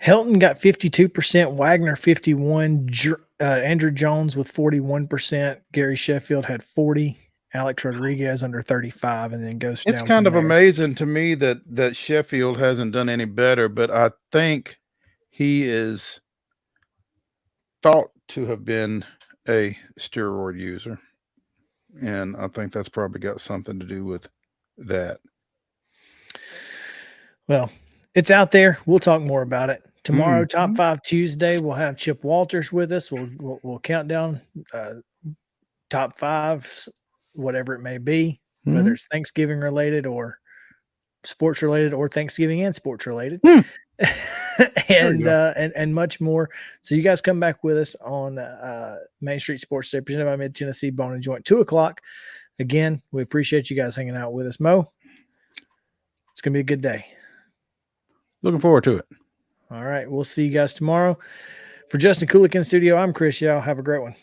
Helton got 52%, Wagner 51%, Andrew Jones with 41%, Gary Sheffield had 40%, Alex Rodriguez under 35%, and then goes down. It's kind of amazing to me that Sheffield hasn't done any better, but I think he is thought to have been a steroid user. And I think that's probably got something to do with that. Well, it's out there. We'll talk more about it. Tomorrow, Top 5 Tuesday, we'll have Chip Walters with us. We'll count down top 5, whatever it may be, whether it's Thanksgiving related or sports related or Thanksgiving and sports related. And much more. So you guys come back with us on Main Street Sports Day, presented by Mid-Tennessee Bone and Joint, 2:00. Again, we appreciate you guys hanging out with us. Mo, it's going to be a good day. Looking forward to it. All right. We'll see you guys tomorrow. For Justin Kulik in the studio, I'm Chris Yao. Have a great one.